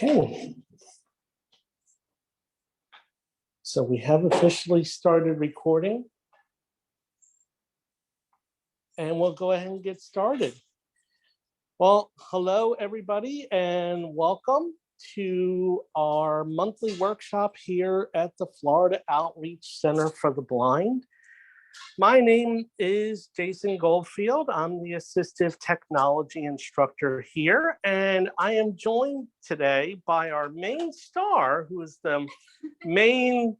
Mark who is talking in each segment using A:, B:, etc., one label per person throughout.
A: Okay. So we have officially started recording. And we'll go ahead and get started. Well, hello everybody and welcome to our monthly workshop here at the Florida Outreach Center for the Blind. My name is Jason Goldfield. I'm the assistive technology instructor here, and I am joined today by our main star, who is the main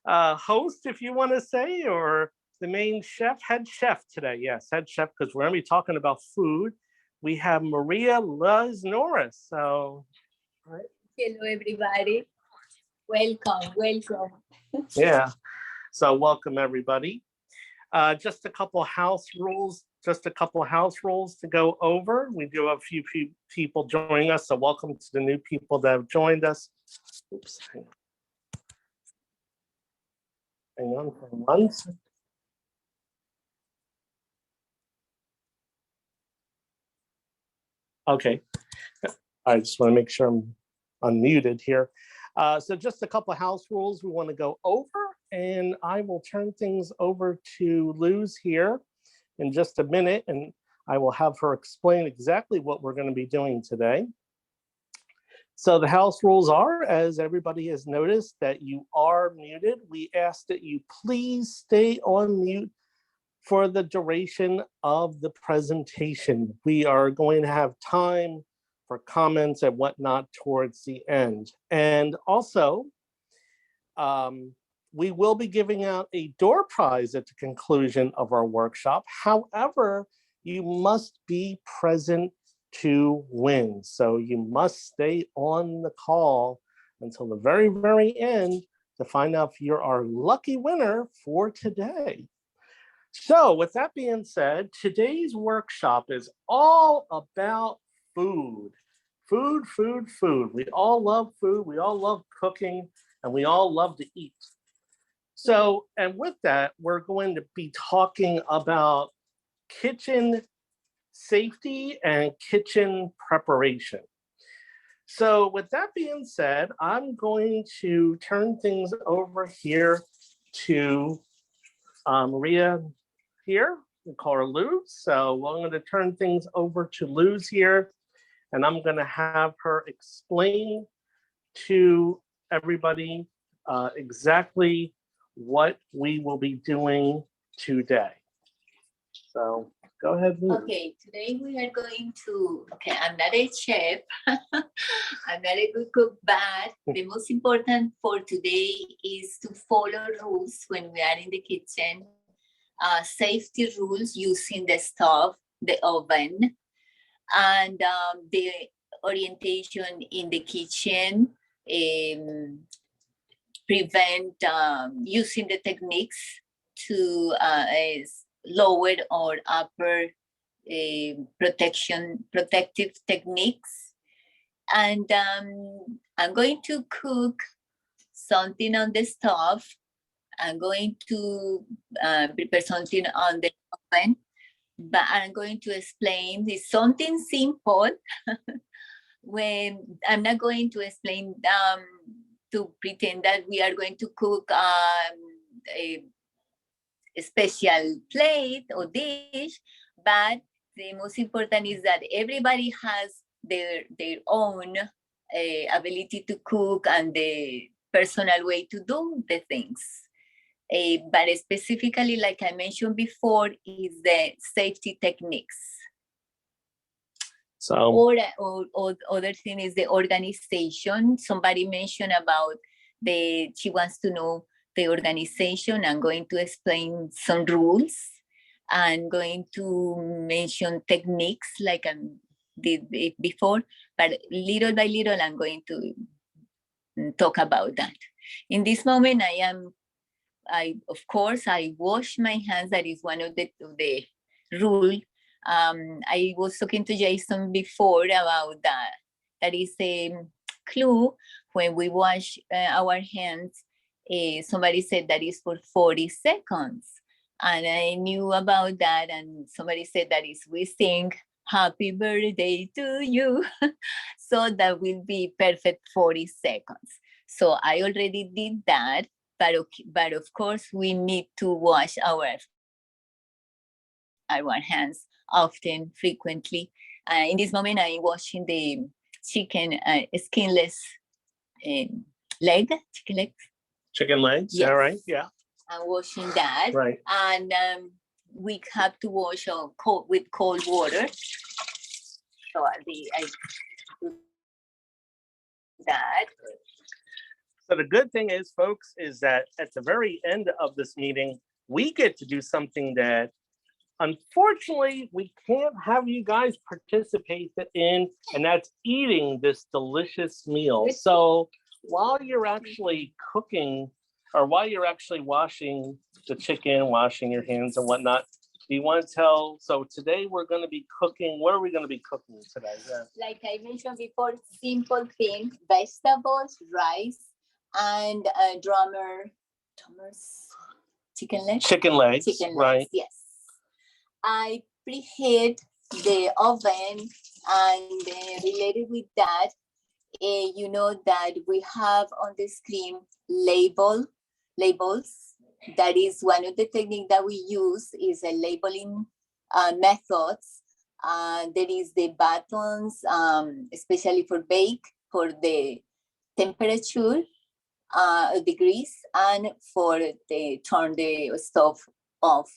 A: host, if you want to say, or the main chef, head chef today. Yes, head chef, because we're going to be talking about food. We have Maria Luz Norris. So,
B: right. Hello, everybody. Welcome, welcome.
A: Yeah. So welcome, everybody. Just a couple house rules. To go over. We do have a few people joining us, so welcome to the new people that have joined us. Oops. Hang on for 1 second. Okay. I just want to make sure I'm unmuted here. So just a couple of house rules we want to go over, and I will turn things over to Luz here in just a minute, and I will have her explain exactly what we're going to be doing today. So the house rules are, as everybody has noticed, that you are muted. We ask that you please stay on mute for the duration of the presentation. We are going to have time for comments and whatnot towards the end. And also, we will be giving out a door prize at the conclusion of our workshop. However, you must be present to win. So you must stay on the call until the very, very end to find out if you're our lucky winner for today. So with that being said, today's workshop is all about food. Food, food, food. We all love food. We all love cooking, and we all love to eat. So, and with that, we're going to be talking about kitchen safety and kitchen preparation. So with that being said, I'm going to turn things over here to Maria here. We call her Luz. So I'm going to turn things over to Luz here, and I'm going to have her explain to everybody exactly what we will be doing today. So go ahead, Luz.
B: Okay, today we are going to, I'm not a chef, I'm not a good cook, but the most important for today is to follow rules when we are in the kitchen, safety rules using the stove, the oven, and the orientation in the kitchen, prevent using the techniques to lower or upper protective techniques. And I'm going to cook something on the stove. I'm going to prepare something on the oven, but I'm going to explain this something simple. When I'm not going to explain to pretend that we are going to cook a special plate or dish, but the most important is that everybody has their own ability to cook and the personal way to do the things. But specifically, like I mentioned before, is the safety techniques.
A: So,
B: or other thing is the organization. Somebody mentioned about she wants to know the organization. I'm going to explain some rules. I'm going to mention techniques like I did before, but little by little, I'm going to talk about that. In this moment, of course, I wash my hands. That is one of the rule. I was talking to Jason before about that. That is a clue when we wash our hands. Somebody said that is for 40 seconds. And I knew about that. And somebody said that is we think happy birthday to you. So that will be perfect 40 seconds. So I already did that, but of course we need to wash our hands often, frequently. In this moment, I'm washing the chicken skinless chicken legs.
A: Chicken legs,
B: Yes.
A: all right, yeah,
B: I'm washing that.
A: right.
B: And we have to wash with cold water. So I do that.
A: So the good thing is, folks, is that at the very end of this meeting, we get to do something that unfortunately we can't have you guys participate in, and that's eating this delicious meal. So while you're actually cooking, or while you're actually washing the chicken, washing your hands and whatnot, do you want to tell? So today we're going to be cooking. What are we going to be cooking today? Yeah.
B: Like I mentioned before, simple thing: vegetables, rice, and drummer's chicken legs.
A: Chicken legs,
B: Chicken legs,
A: right?
B: yes. I preheat the oven, and related with that, you know that we have on the screen labels. That is one of the techniques that we use, is a labeling methods. There is the buttons, especially for bake, for the temperature, degrees, and for the turn the stove off.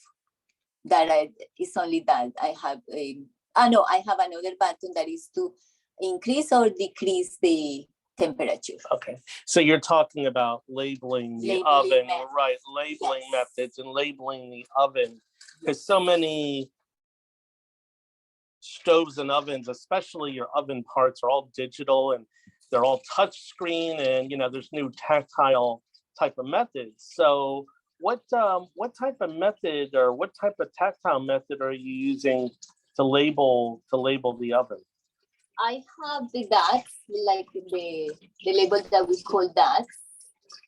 B: Is only that I have I have another button that is to increase or decrease the temperature.
A: Okay, so you're talking about labeling the oven, right? Labeling methods and labeling the oven, because so many stoves and ovens, especially your oven parts, are all digital and they're all touch screen, and there's new tactile type of methods. So what type of method, or what type of tactile method are you using to label the oven?
B: I have the dots, like the label that we call dots.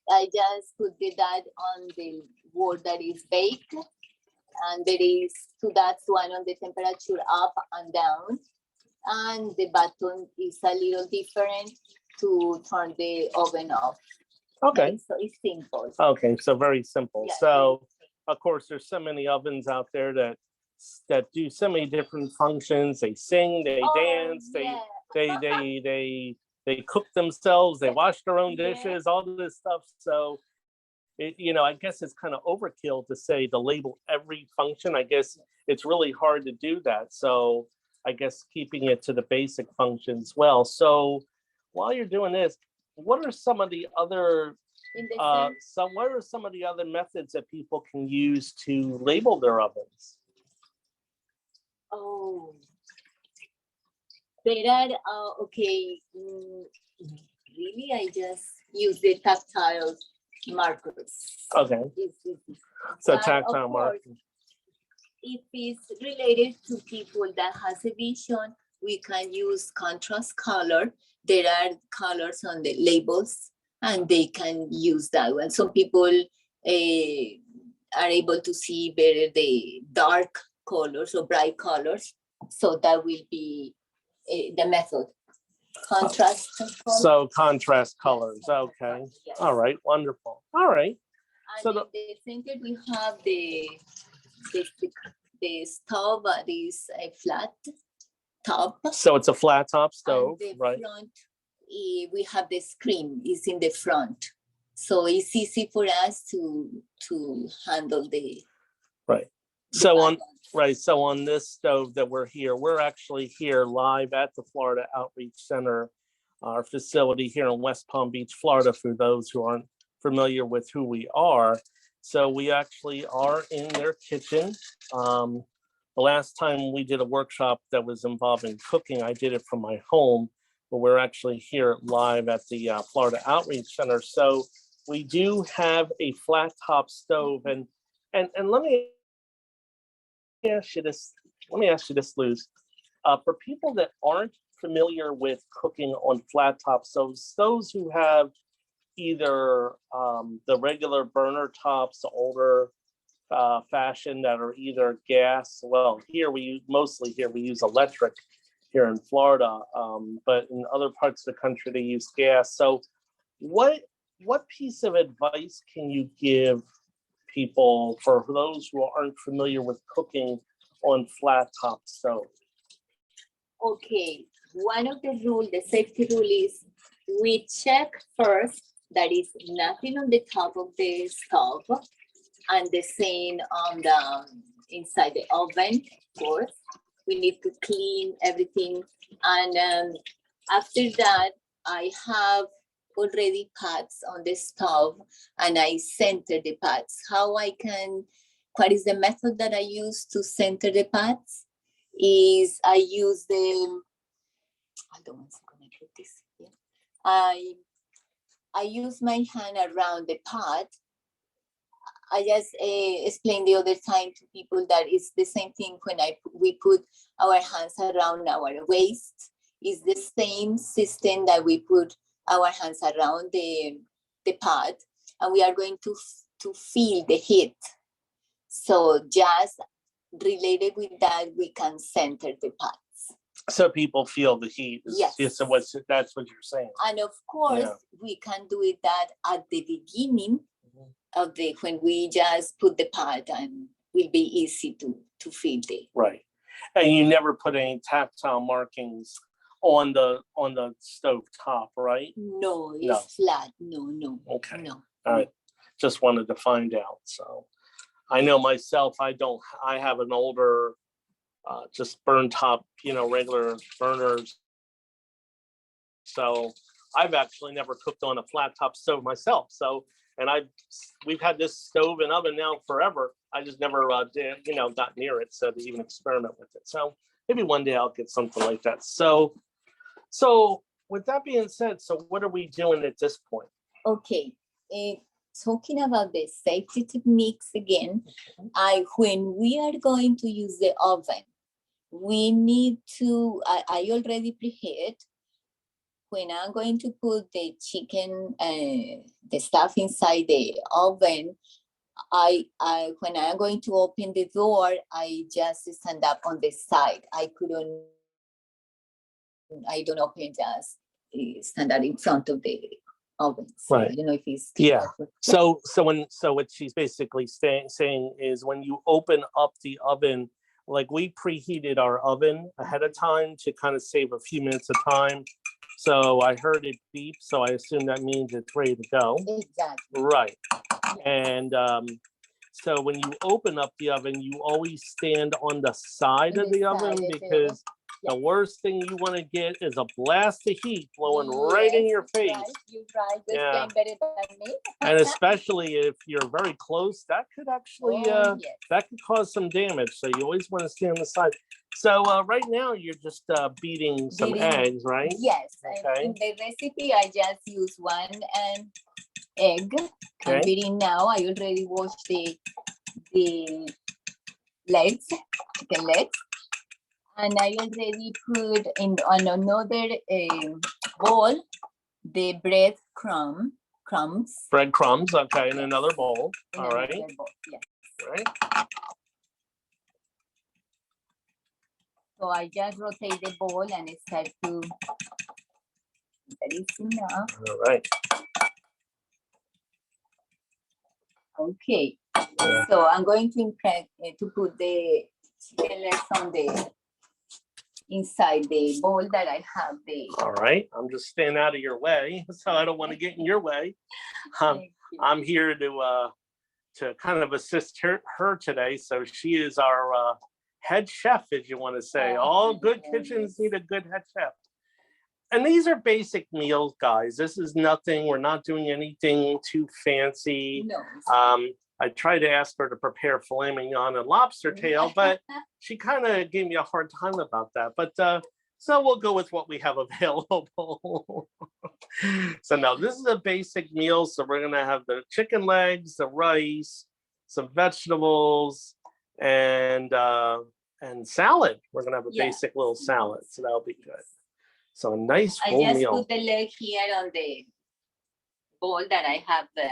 B: I just put the dot on the word that is baked, and there is two dots, one on the temperature up and down, and the button is a little different to turn the oven off.
A: Okay.
B: So it's simple.
A: Okay, so very simple.
B: Yeah,
A: so of course, there's so many ovens out there that do so many different functions. They sing, they dance, they cook themselves, they wash their own dishes, all this stuff. So I guess it's kind of overkill to say to label every function. I guess it's really hard to do that. So I guess keeping it to the basic functions well. So while you're doing this, what are some of the other what are some of the other methods that people can use to label their ovens?
B: Oh, there are okay. Really, I just use the tactile markers.
A: Okay. So tactile markers.
B: If it's related to people that has a vision, we can use contrast color. There are colors on the labels, and they can use that one. Some people are able to see better the dark colors or bright colors. So that will be the method. Contrast colors.
A: So contrast colors. Okay. Yes. All right. Wonderful. All right.
B: And so the center we have the stove is a flat top.
A: So it's a flat top stove,
B: and the
A: right?
B: Front, we have the screen is in the front, so it's easy for us to handle the
A: right. So on this stove that we're actually here live at the Florida Outreach Center, our facility here in West Palm Beach, Florida, for those who aren't familiar with who we are. So we actually are in their kitchen. The last time we did a workshop that was involving cooking, I did it from my home, but we're actually here live at the Florida Outreach Center. So we do have a flat top stove, and let me ask you this, Luz. For people that aren't familiar with cooking on flat top stoves, those who have either the regular burner tops, the older fashion that are either gas. Well, mostly here we use electric here in Florida, but in other parts of the country they use gas. So, what piece of advice can you give people for those who aren't familiar with cooking on flat top stove?
B: Okay, one of the safety rule is we check first that is nothing on the top of the stove and the same on the inside the oven, of course. We need to clean everything. And after that, I have already pots on the stove and I center the pots. What is the method that I use to center the pots? Is I use the, I don't want to connect with this here. I use my hand around the pot. I just explained the other time to people that it's the same thing when we put our hands around our waist. It's the same system that we put our hands around the pot, and we are going to feel the heat. So just related with that, we can center the pots.
A: So people feel the heat.
B: Yes.
A: So that's what you're saying.
B: And of course, we can do it that at the beginning of when we just put the pot, and will be easy to feel the.
A: Right. And you never put any tactile markings on the stove top, right?
B: No, it's flat. No.
A: Okay.
B: No.
A: All right. Just wanted to find out. So I know myself, I have an older, just burn top, regular burners. So I've actually never cooked on a flat top stove myself. So, and we've had this stove and oven now forever. I just never got near it, so to even experiment with it. So maybe one day I'll get something like that. So with that being said, so what are we doing at this point?
B: Okay, talking about the safety techniques again, when we are going to use the oven, we need to, I already prepared. When I'm going to put the chicken, the stuff inside the oven, when I'm going to open the door, I just stand up on the side. I don't open, just stand up in front of the oven. So
A: right.
B: I don't know if it's
A: So what she's basically saying is when you open up the oven, like we preheated our oven ahead of time to kind of save a few minutes of time. So I heard it beep, so I assume that means it's ready to go.
B: Exactly.
A: Right. And so when you open up the oven, you always stand on the side of the oven, because the worst thing you want to get is a blast of heat blowing right in your face.
B: Right. You're right. Yeah. Better than me.
A: And especially if you're very close, that could actually that could cause some damage. So you always want to stay on the side. So right now you're just beating some eggs, right?
B: Yes.
A: Okay.
B: In the recipe, I just use one egg. Okay. I'm beating now. I already washed the legs, chicken legs. And I already put on another bowl the crumbs.
A: Breadcrumbs, okay, in another bowl. All right.
B: Bowl, yes.
A: Right.
B: So I just rotate the bowl and start to. That is enough.
A: All right.
B: Okay. Yeah. So I'm going to put the chicken legs on inside the bowl that I have there.
A: All right. I'm just staying out of your way, so I don't want to get in your way. I'm here to kind of assist her today. So she is our head chef, as you want to say. All good kitchens need a good head chef. And these are basic meals, guys. This is nothing. We're not doing anything too fancy.
B: No.
A: I tried to ask her to prepare filet mignon and lobster tail, but she kind of gave me a hard time about that. But so we'll go with what we have available. So now this is a basic meal. So we're gonna have the chicken legs, the rice, some vegetables, and salad. We're gonna have a basic little salad, so that'll be good. So a nice full meal. I just
B: put the leg here on the bowl that I have the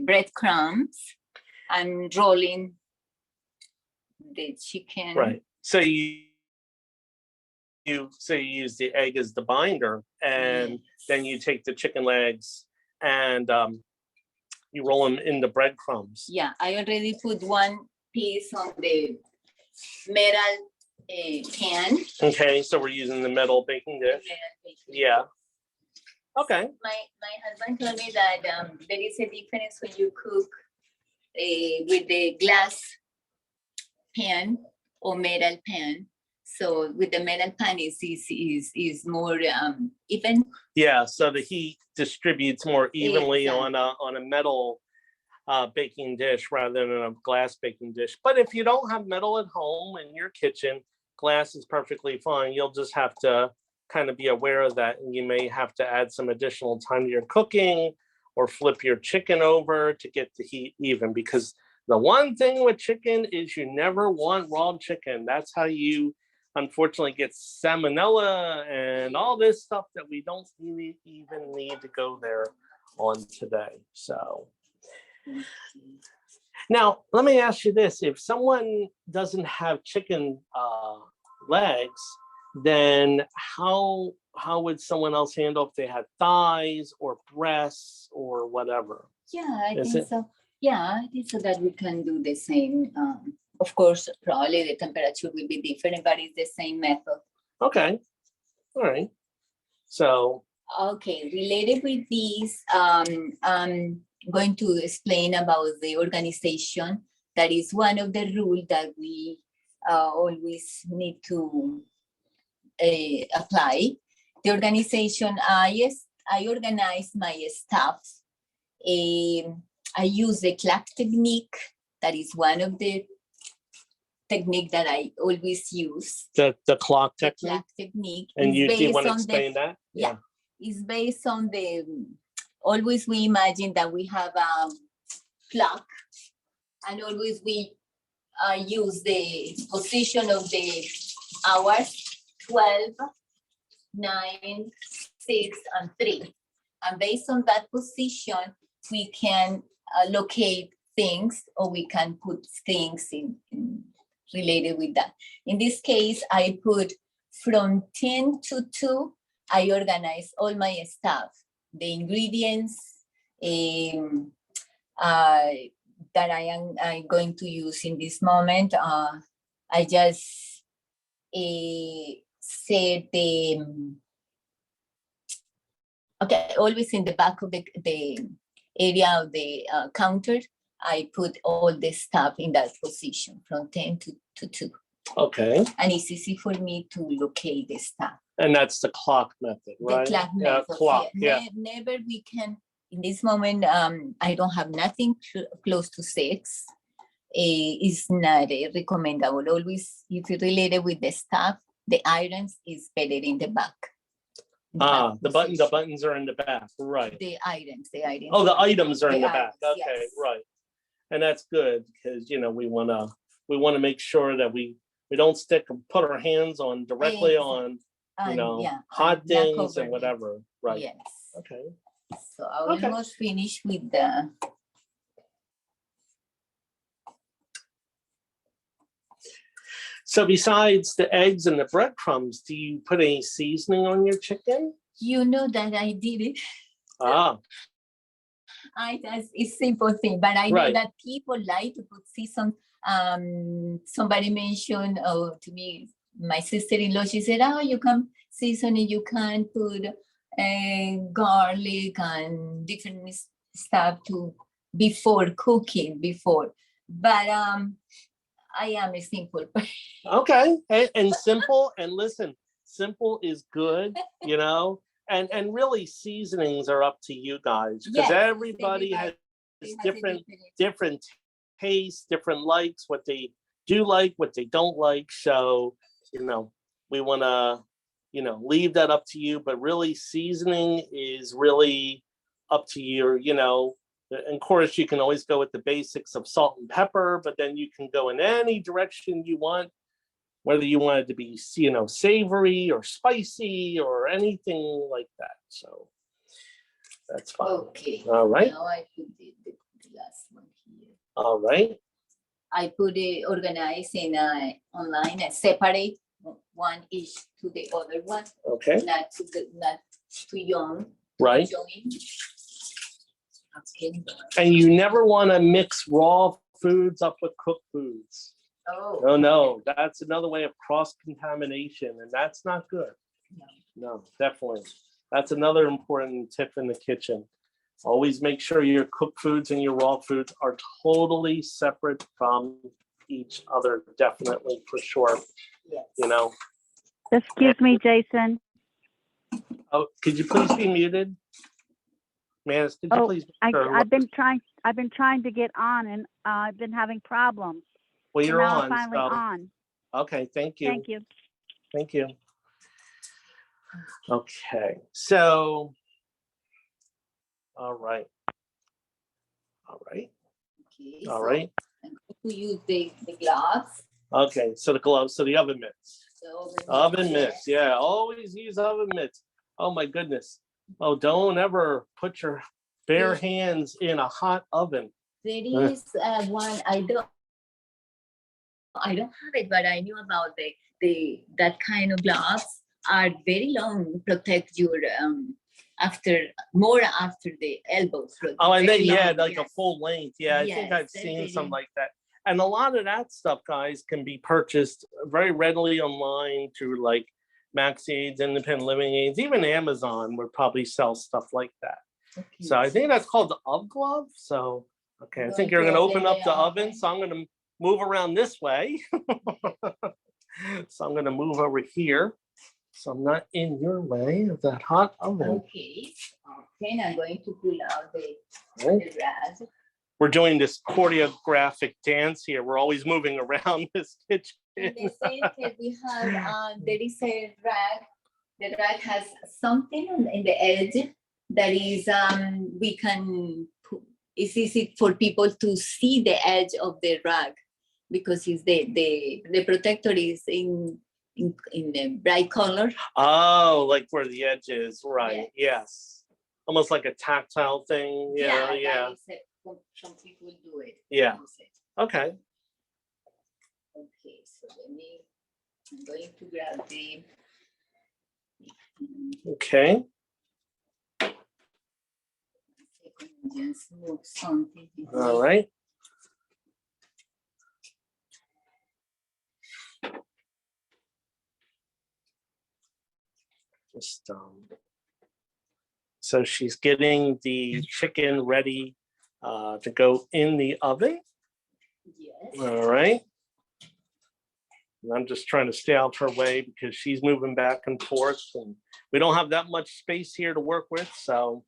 B: breadcrumbs, I'm rolling the chicken.
A: Right. So you use the egg as the binder, and then you take the chicken legs and you roll them in the breadcrumbs.
B: Yeah, I already put one piece on the metal pan.
A: Okay, so we're using the metal baking dish. Yeah. Okay.
B: My husband told me that there is a difference when you cook with the glass pan or metal pan. So with the metal pan is more even.
A: Yeah, so the heat distributes more evenly
B: Exactly.
A: on a metal baking dish rather than a glass baking dish. But if you don't have metal at home in your kitchen, glass is perfectly fine. You'll just have to kind of be aware of that, and you may have to add some additional time to your cooking or flip your chicken over to get the heat even, because the one thing with chicken is you never want raw chicken. That's how you unfortunately get salmonella and all this stuff that we don't really even need to go there on today. So now let me ask you this: if someone doesn't have chicken legs, then how would someone else handle if they had thighs or breasts or whatever?
B: Yeah, I think so. Yeah, I think so that we can do the same. Of course, probably the temperature will be different, but it's the same method.
A: Okay. All right. So.
B: Okay, related with this, I'm going to explain about the organization. That is one of the rules that we always need to apply. The organization, I organize my staff. I use the clock technique. That is one of the technique that I always use.
A: The clock technique?
B: The clock technique.
A: And do you want to explain that?
B: Yeah. It's based on the, always we imagine that we have a clock, and always we use the position of the hours, 12, 9, 6, and 3. And based on that position, we can locate things, or we can put things in related with that. In this case, I put from 10 to 2, I organize all my stuff, the ingredients that I'm going to use in this moment. I just said okay, always in the back of the area of the counter, I put all the stuff in that position from 10 to 2.
A: Okay.
B: And it's easy for me to locate the stuff.
A: And that's the clock method, right?
B: The clock method.
A: Clock, yeah.
B: Never we can, in this moment, I don't have nothing close to 6. It's not recommendable. Always, if you're related with the stuff, the irons is better in the back.
A: The buttons are in the back, right?
B: The items.
A: Oh, the items are in the back. Okay,
B: yes.
A: Right. And that's good, because we want to make sure that we don't put our hands on directly on hot things and whatever, right?
B: Yes.
A: Okay.
B: So I almost finished with the.
A: So besides the eggs and the breadcrumbs, do you put any seasoning on your chicken?
B: You know that I did it. It's a simple thing, but I know that people like to put season. Somebody mentioned to me, my sister-in-law, she said, "Oh, you can season it. You can put garlic and different stuff before cooking. But I am a simple person."
A: Okay, and simple, and listen, simple is good, and really seasonings are up to you guys, because everybody has different tastes, different likes, what they do like, what they don't like. So, we want to, leave that up to you, but really seasoning is really up to your, and of course you can always go with the basics of salt and pepper, but then you can go in any direction you want, whether you want it to be, savory or spicy or anything like that. So that's fine.
B: Okay.
A: All right.
B: Now I put the last one here.
A: All right.
B: I put it organized in online and separate one each to the other one,
A: Okay.
B: not too young.
A: Right.
B: Join. Okay.
A: And you never want to mix raw foods up with cooked foods.
B: Oh.
A: No, that's another way of cross-contamination, and that's not good. No, definitely. That's another important tip in the kitchen. Always make sure your cooked foods and your raw foods are totally separate from each other, definitely, for sure.
B: Yes.
A: You know.
C: Excuse me, Jason.
A: Oh, could you please be muted? Manis, could you
C: Oh,
A: please? be sure?
C: I've been trying to get on, and I've been having problems.
A: Well,
C: So
A: you're
C: now I'm
A: on.
C: finally
A: So.
C: on.
A: Okay, thank you.
C: Thank you.
A: Thank you. Okay, so, all right. All right,
B: Okay,
A: all
B: so
A: right.
B: I'm going to use the gloves.
A: Okay, so the gloves, so the oven mitts.
B: The
A: Oven mitts, yeah, always use oven mitts. Oh my goodness. Oh, don't ever put your bare hands in a hot oven.
B: There is one I don't have it, but I knew about that kind of gloves are very long, protect your after the elbows.
A: Oh, and then
B: Very
A: yeah,
B: long,
A: like a
B: yes.
A: full length. Yeah, I think
B: Yes,
A: I've
B: they're
A: seen
B: very-
A: some like that. And a lot of that stuff, guys, can be purchased very readily online through like Maxi Independent Living Aids, even Amazon would probably sell stuff like that.
B: Okay.
A: So I think that's called the oven glove. So, okay, I think you're gonna open up the oven. So I'm gonna move around this way. So I'm gonna move over here. So I'm not in your way of that hot oven.
B: Okay. Okay, and I'm going to pull out the
A: Right?
B: rag.
A: We're doing this choreographic dance here. We're always moving around this kitchen.
B: In the same case, we have there is a rag. The rag has something in the edge that is we can put, it's easy for people to see the edge of the rag because it's the protector is in the bright color.
A: Oh, like where the edge is, right? Yes. Almost like a tactile thing. Yeah,
B: that
A: yeah.
B: is some people do it.
A: Yeah.
B: use it.
A: Okay.
B: Okay, so I'm going to grab the.
A: Okay.
B: Just move something.
A: All right. Just so she's getting the chicken ready to go in the oven.
B: Yes.
A: All right. And I'm just trying to stay out her way because she's moving back and forth and we don't have that much space here to work with, so.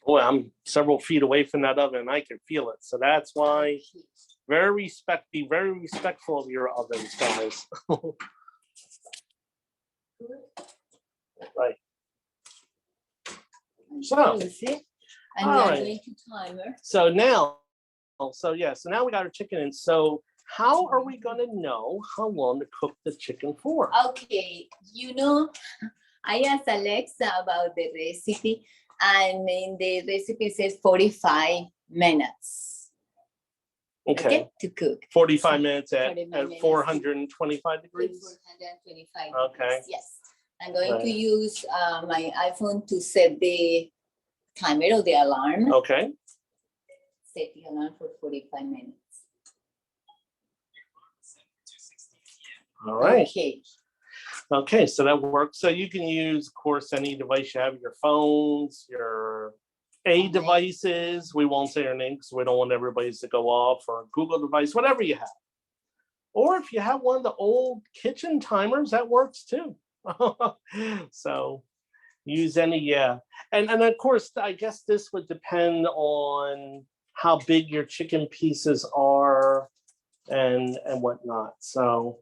A: Boy, I'm several feet away from that oven. I can feel it. So that's why be very respectful of your ovens, guys. Right. So,
B: Close it, and
A: all
B: we are
A: right.
B: going to timer.
A: So now we got our chicken in. So how are we gonna know how long to cook the chicken for?
B: Okay, I asked Alexa about the recipe, and in the recipe says 45 minutes.
A: Okay,
B: To cook.
A: 45 minutes at
B: 45 minutes.
A: 425 degrees.
B: 425
A: Okay.
B: degrees, yes. I'm going to
A: Right.
B: use my iPhone to set the timer or the alarm.
A: Okay,
B: Set the alarm for 45 minutes.
A: all right.
B: Okay.
A: Okay, so that works. So you can use, of course, any device you have, your phones, your devices. We won't say your name because we don't want everybody's to go off, or a Google device, whatever you have. Or if you have one of the old kitchen timers, that works too. So use any, yeah. And of course, I guess this would depend on how big your chicken pieces are and whatnot. So.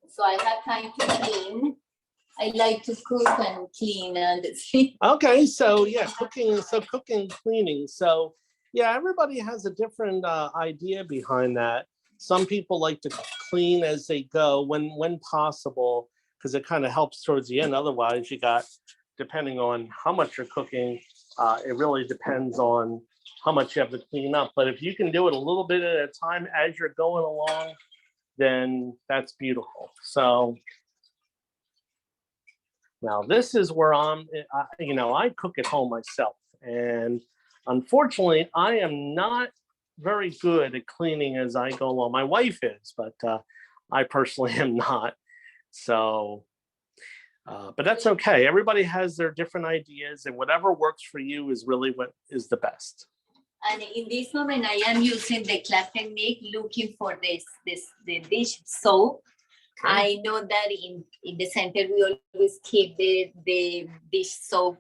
B: So I have time to clean. I like to cook and clean and see.
A: Okay, so yeah, cooking, cleaning. So yeah, everybody has a different idea behind that. Some people like to clean as they go when possible, because it kind of helps towards the end. Otherwise, you got, depending on how much you're cooking, it really depends on how much you have to clean up. But if you can do it a little bit at a time as you're going along, then that's beautiful. So now this is where I cook at home myself. And unfortunately, I am not very good at cleaning as I go along. My wife is, but I personally am not. So, but that's okay. Everybody has their different ideas, and whatever works for you is really what is the best.
B: And in this moment, I am using the clap technique, looking for the dish soap.
A: Okay.
B: I know that in the center, we always keep the dish soap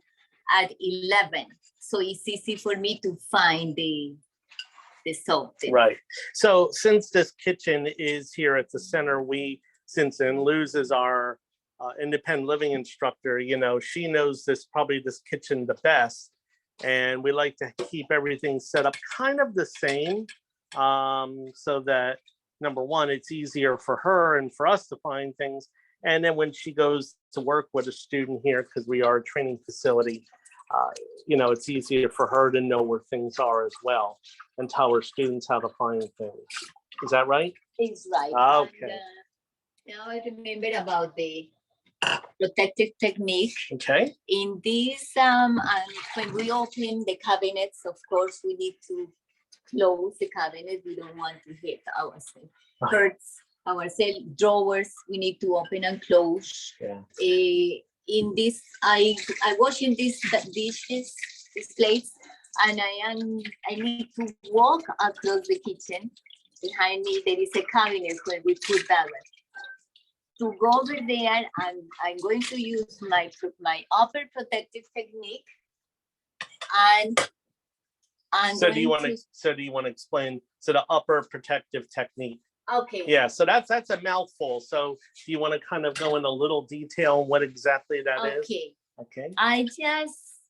B: at 11. So it's easy for me to find the soap.
A: Right. So since this kitchen is here at the center, since Luz is our independent living instructor, she knows this kitchen the best. And we like to keep everything set up kind of the same, so that, number one, it's easier for her and for us to find things. And then when she goes to work with a student here, because we are a training facility, it's easier for her to know where things are as well and tell her students how to find things. Is that right?
B: It's right.
A: Okay.
B: And, now I remember about the protective technique.
A: Okay.
B: In this, and when we open the cabinets, of course, we need to close the cabinet. We don't want to hit ourselves. Hurts ourselves. Drawers, we need to open and close.
A: Yeah.
B: In this, I washing these dishes, these plates, and I need to walk across the kitchen. Behind me, there is a cabinet where we put that. To go over there, I'm going to use my upper protective technique, and
A: So do you want to explain? So the upper protective technique.
B: Okay.
A: Yeah. So that's a mouthful. So do you want to kind of go in a little detail on what exactly that is?
B: Okay.
A: Okay.
B: I just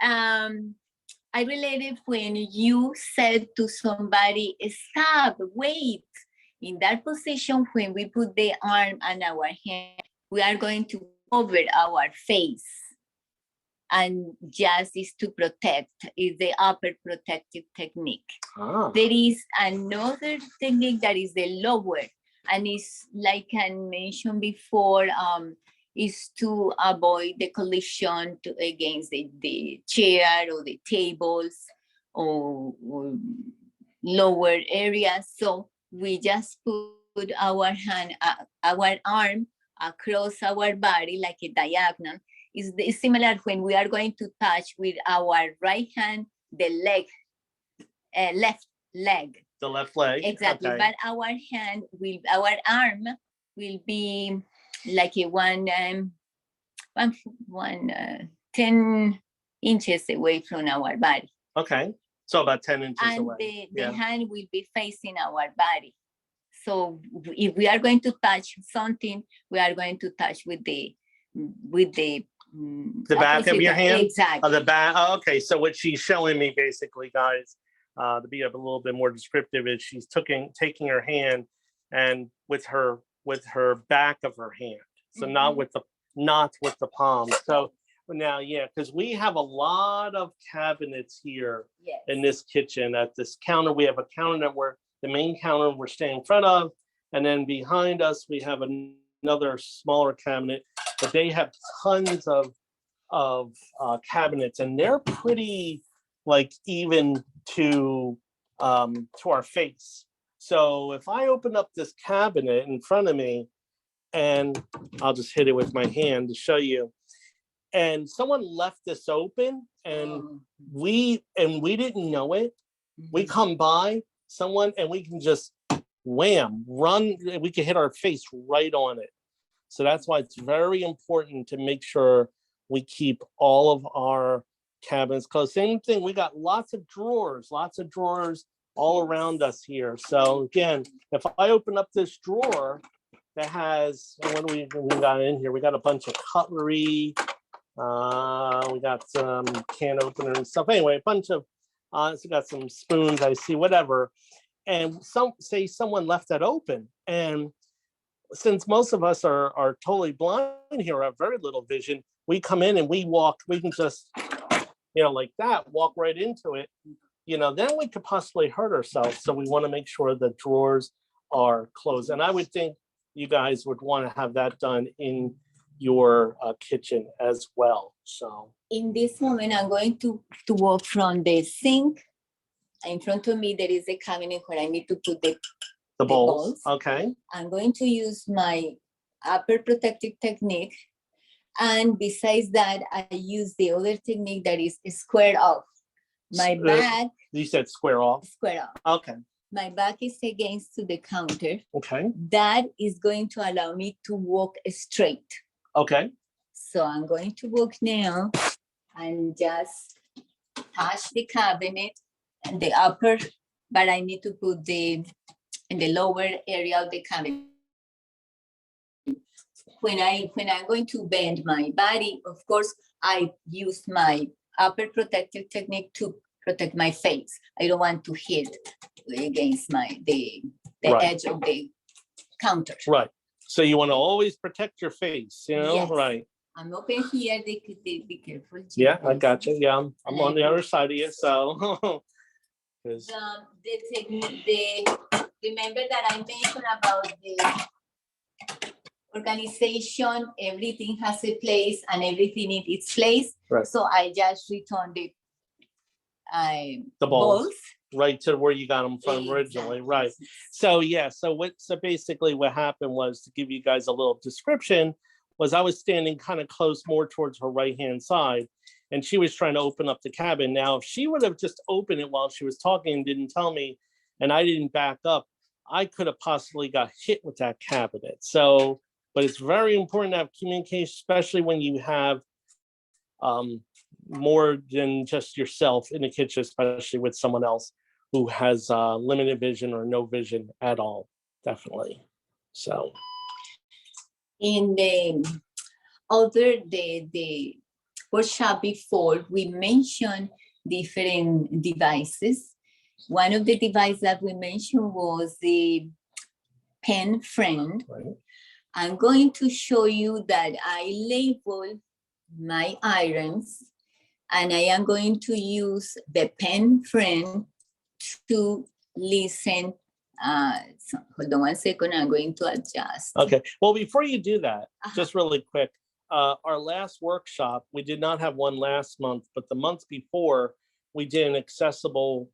B: I related when you said to somebody, stop, wait. In that position, when we put the arm and our hand, we are going to cover our face. And just is to protect, is the upper protective technique.
A: Ah.
B: There is another technique that is the lower, and it's like I mentioned before, is to avoid the collision against the chair or the tables or lower areas. So we just put our hand, our arm across our body like a diagonal. It's similar when we are going to touch with our right hand, the leg, left leg.
A: The left leg.
B: Exactly,
A: Okay.
B: but our arm will be like a 10 inches away from our body.
A: Okay. So about 10 inches
B: And
A: away.
B: the hand will be facing our body. So if we are going to touch something, we are going to touch with the
A: back of your hand?
B: Exactly.
A: The back. Oh, okay. So what she's showing me basically, guys, to be a little bit more descriptive, is she's taking her hand and with her back of her hand. So not with the palm. So now, yeah, because we have a lot of cabinets here in this kitchen. At this counter, we have a counter that the main counter we're staying in front of, and then behind us we have another smaller cabinet. But they have tons of cabinets, and they're pretty like even to our face. So if I open up this cabinet in front of me, and I'll just hit it with my hand to show you, and someone left this open, and we didn't know it. We come by someone and we can just wham, run, we can hit our face right on it. So that's why it's very important to make sure we keep all of our cabinets closed. Same thing, we got lots of drawers all around us here. So again, if I open up this drawer that has, what do we got in here? We got a bunch of cutlery. We got some can opener and stuff. Anyway, a bunch of, so we got some spoons, I see, whatever. And someone left that open, and since most of us are totally blind here, have very little vision, we come in and we can just, like that, walk right into it, then we could possibly hurt ourselves. So we want to make sure the drawers are closed. And I would think you guys would want to have that done in your kitchen as well. So
B: In this moment, I'm going to walk from the sink. In front of me, there is a cabinet where I need to put the
A: bowls.
B: bowls.
A: Okay.
B: I'm going to use my upper protective technique. And besides that, I use the other technique that is squared off. My back.
A: You said square off.
B: Square off.
A: Okay.
B: My back is against to the counter.
A: Okay.
B: That is going to allow me to walk straight.
A: Okay.
B: So I'm going to walk now and just touch the cabinet and the upper, but I need to put in the lower area of the cabinet. When I'm going to bend my body, of course, I use my upper protective technique to protect my face. I don't want to hit against the
A: Right.
B: edge of the counter.
A: Right. So you want to always protect your face,
B: Yes.
A: Right.
B: I'm open here. Be careful.
A: Yeah, I got you. Yeah, I'm
B: And
A: on
B: I
A: the other
B: put-
A: side of you, so. 'Cause-
B: The technique, remember that I mentioned about the organization, everything has a place and everything in its place.
A: Right.
B: So I just returned the
A: The balls,
B: balls.
A: right to where you got them from originally,
B: Exactly.
A: right? So yeah, so basically what happened was, to give you guys a little description, was I was standing kind of close more towards her right-hand side, and she was trying to open up the cabin. Now, if she would have just opened it while she was talking and didn't tell me, and I didn't back up, I could have possibly got hit with that cabinet. So, but it's very important to have communication, especially when you have more than just yourself in the kitchen, especially with someone else who has limited vision or no vision at all, definitely. So.
B: In the workshop before, we mentioned different devices. One of the devices that we mentioned was the pen friend.
A: Right.
B: I'm going to show you that I label my irons, and I am going to use the pen friend to listen. So hold on 1 second, I'm going to adjust.
A: Okay, well, before you do that, just really quick, our last workshop, we did not have one last month, but the month before, we did an accessible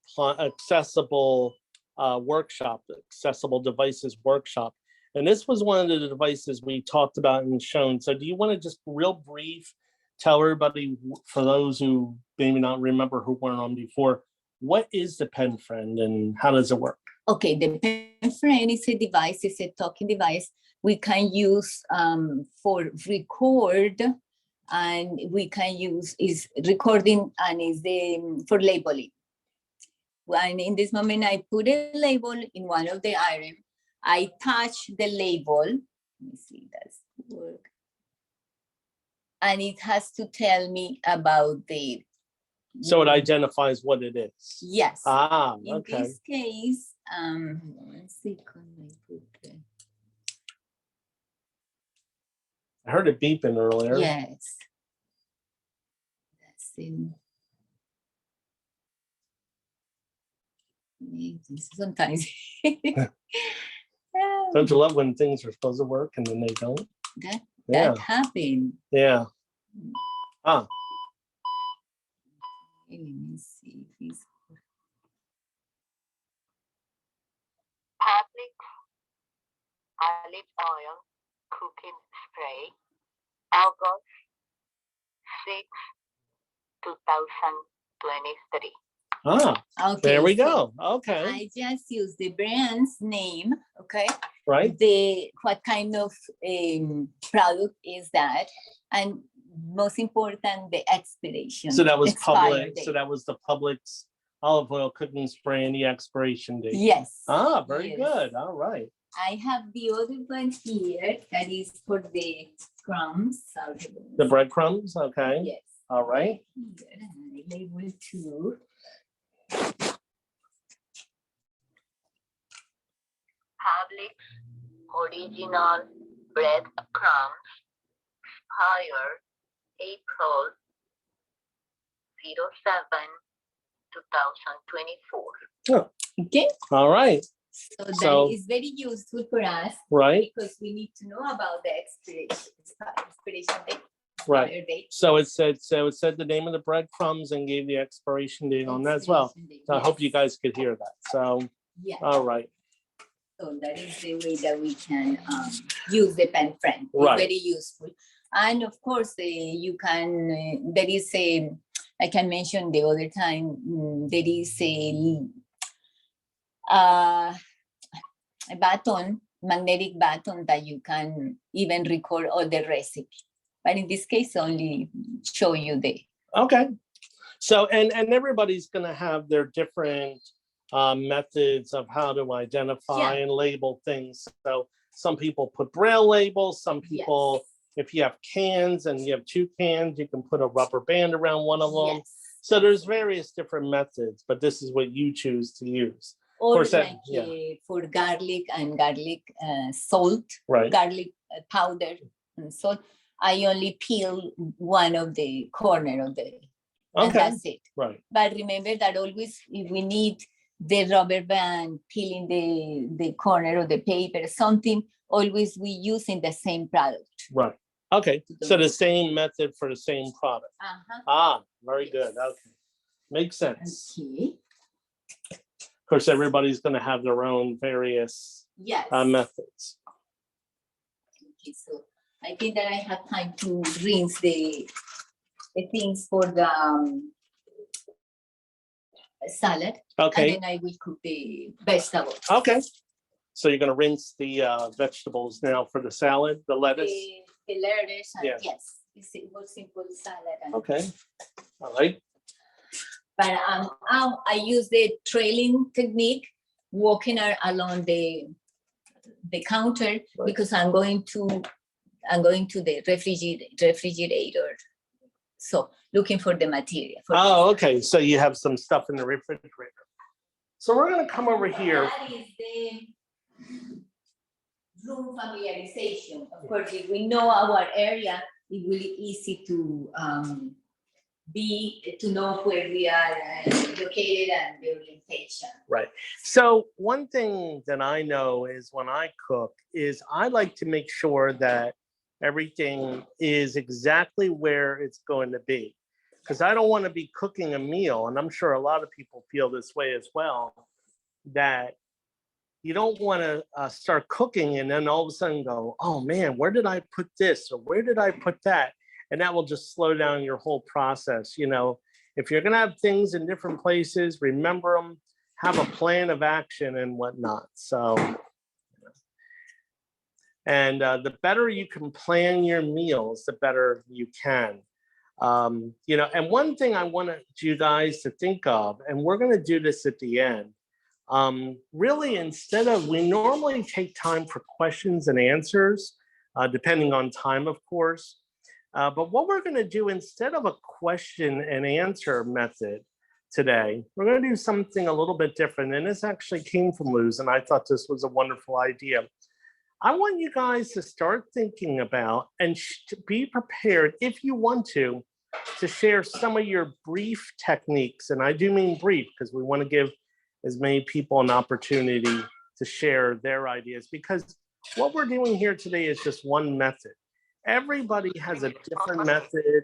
A: workshop, accessible devices workshop. And this was one of the devices we talked about and shown. So do you want to just real brief tell everybody, for those who maybe not remember who weren't on before, what is the pen friend and how does it work?
B: Okay, the pen friend is a device, it's a talking device we can use for record, and we can use is recording and is for labeling. And in this moment, I put a label in one of the iron. I touch the label. Let me see, does it work? And it has to tell me about the.
A: So it identifies what it is.
B: Yes.
A: Ah,
B: In
A: okay.
B: this case, 1 second, I put the.
A: I heard it beeping earlier.
B: Yes. That's it. Sometimes.
A: Don't you love when things are supposed to work and then they don't?
B: That
A: Yeah,
B: happened.
A: yeah. Ah,
B: Let me see if it's.
D: Public olive oil cooking spray, August 6, 2023.
A: ah,
B: Okay,
A: there we
B: so
A: go. Okay,
B: I just use the brand's name, okay?
A: right?
B: What kind of product is that? And most important, the expiration.
A: So that was
B: expired
A: public,
B: date.
A: so that was the Publix olive oil cooking spray and the expiration date.
B: Yes.
A: Ah, very
B: Yes.
A: good. All right.
B: I have the other one here that is for the crumbs.
A: The breadcrumbs, okay.
B: Yes.
A: All right.
B: Here, and I label too.
D: Public Original breadcrumbs, Spire, April 07, 2024.
B: Okay,
A: All right,
B: so that
A: So-
B: is very useful for us
A: right,
B: because we need to know about the expiration date.
A: right.
B: expire date,
A: So it said the name of the breadcrumbs and gave the expiration date on that as well.
B: expiration date,
A: So I hope you
B: yes.
A: guys could hear that. So,
B: Yeah,
A: all right,
B: so that is the way that we can use the pen friend. It's
A: Right.
B: very useful. And of course, you can, there is a, I can mention the other time, there is a button, magnetic button that you can even record all the recipe. But in this case, only show you the,
A: okay. So, and everybody's gonna have their different methods of how to identify
B: Yeah.
A: and label things. So some people put braille labels, some people, if you have cans and you have 2 cans, you can put a rubber band around one of them.
B: yes.
A: So there's various different methods, but this is what you choose to use.
B: Or
A: course that-
B: like
A: yeah.
B: for garlic and garlic salt,
A: Right,
B: garlic powder and salt, I only peel one of the corner of the, and
A: okay,
B: that's it.
A: right,
B: But remember that always if we need the rubber band peeling the corner of the paper, something, always we using the same product.
A: right. Okay, so the same method for the same product.
B: Uh-huh.
A: Ah, very
B: Yes.
A: good, okay. Makes sense.
B: Okay,
A: Of course, everybody's gonna have their own various
B: yes.
A: methods.
B: Okay, so I think that I have time to rinse the things for the salad,
A: Okay,
B: and then I will cook the vegetables.
A: okay. So you're gonna rinse the vegetables now for the salad, the lettuce?
B: The lettuce, and
A: Yeah.
B: yes, it's a more simple salad. And,
A: Okay, all right,
B: But I use the trailing technique, walking along the counter
A: Right.
B: because I'm going to the refrigerator. So looking for the material. for
A: oh, okay, so you have some stuff in the refrigerator. So we're gonna come over here.
B: That is the room familiarization. Of course, if we know our area, it will be easy to know where we are located and the orientation.
A: Right. So one thing that I know is when I cook is I like to make sure that everything is exactly where it's going to be. Because I don't want to be cooking a meal, and I'm sure a lot of people feel this way as well, that you don't want to start cooking and then all of a sudden go, oh man, where did I put this or where did I put that? And that will just slow down your whole process. You know, if you're going to have things in different places, remember them, have a plan of action and whatnot. So, and the better you can plan your meals, the better you can. You know, and one thing I wanted you guys to think of, and we're going to do this at the end, really instead of, we normally take time for questions and answers, depending on time, of course. But what we're going to do instead of a question and answer method today, we're going to do something a little bit different. And this actually came from Luz, and I thought this was a wonderful idea. I want you guys to start thinking about and be prepared, if you want to share some of your brief techniques. And I do mean brief because we want to give as many people an opportunity to share their ideas, because what we're doing here today is just one method. Everybody has a different method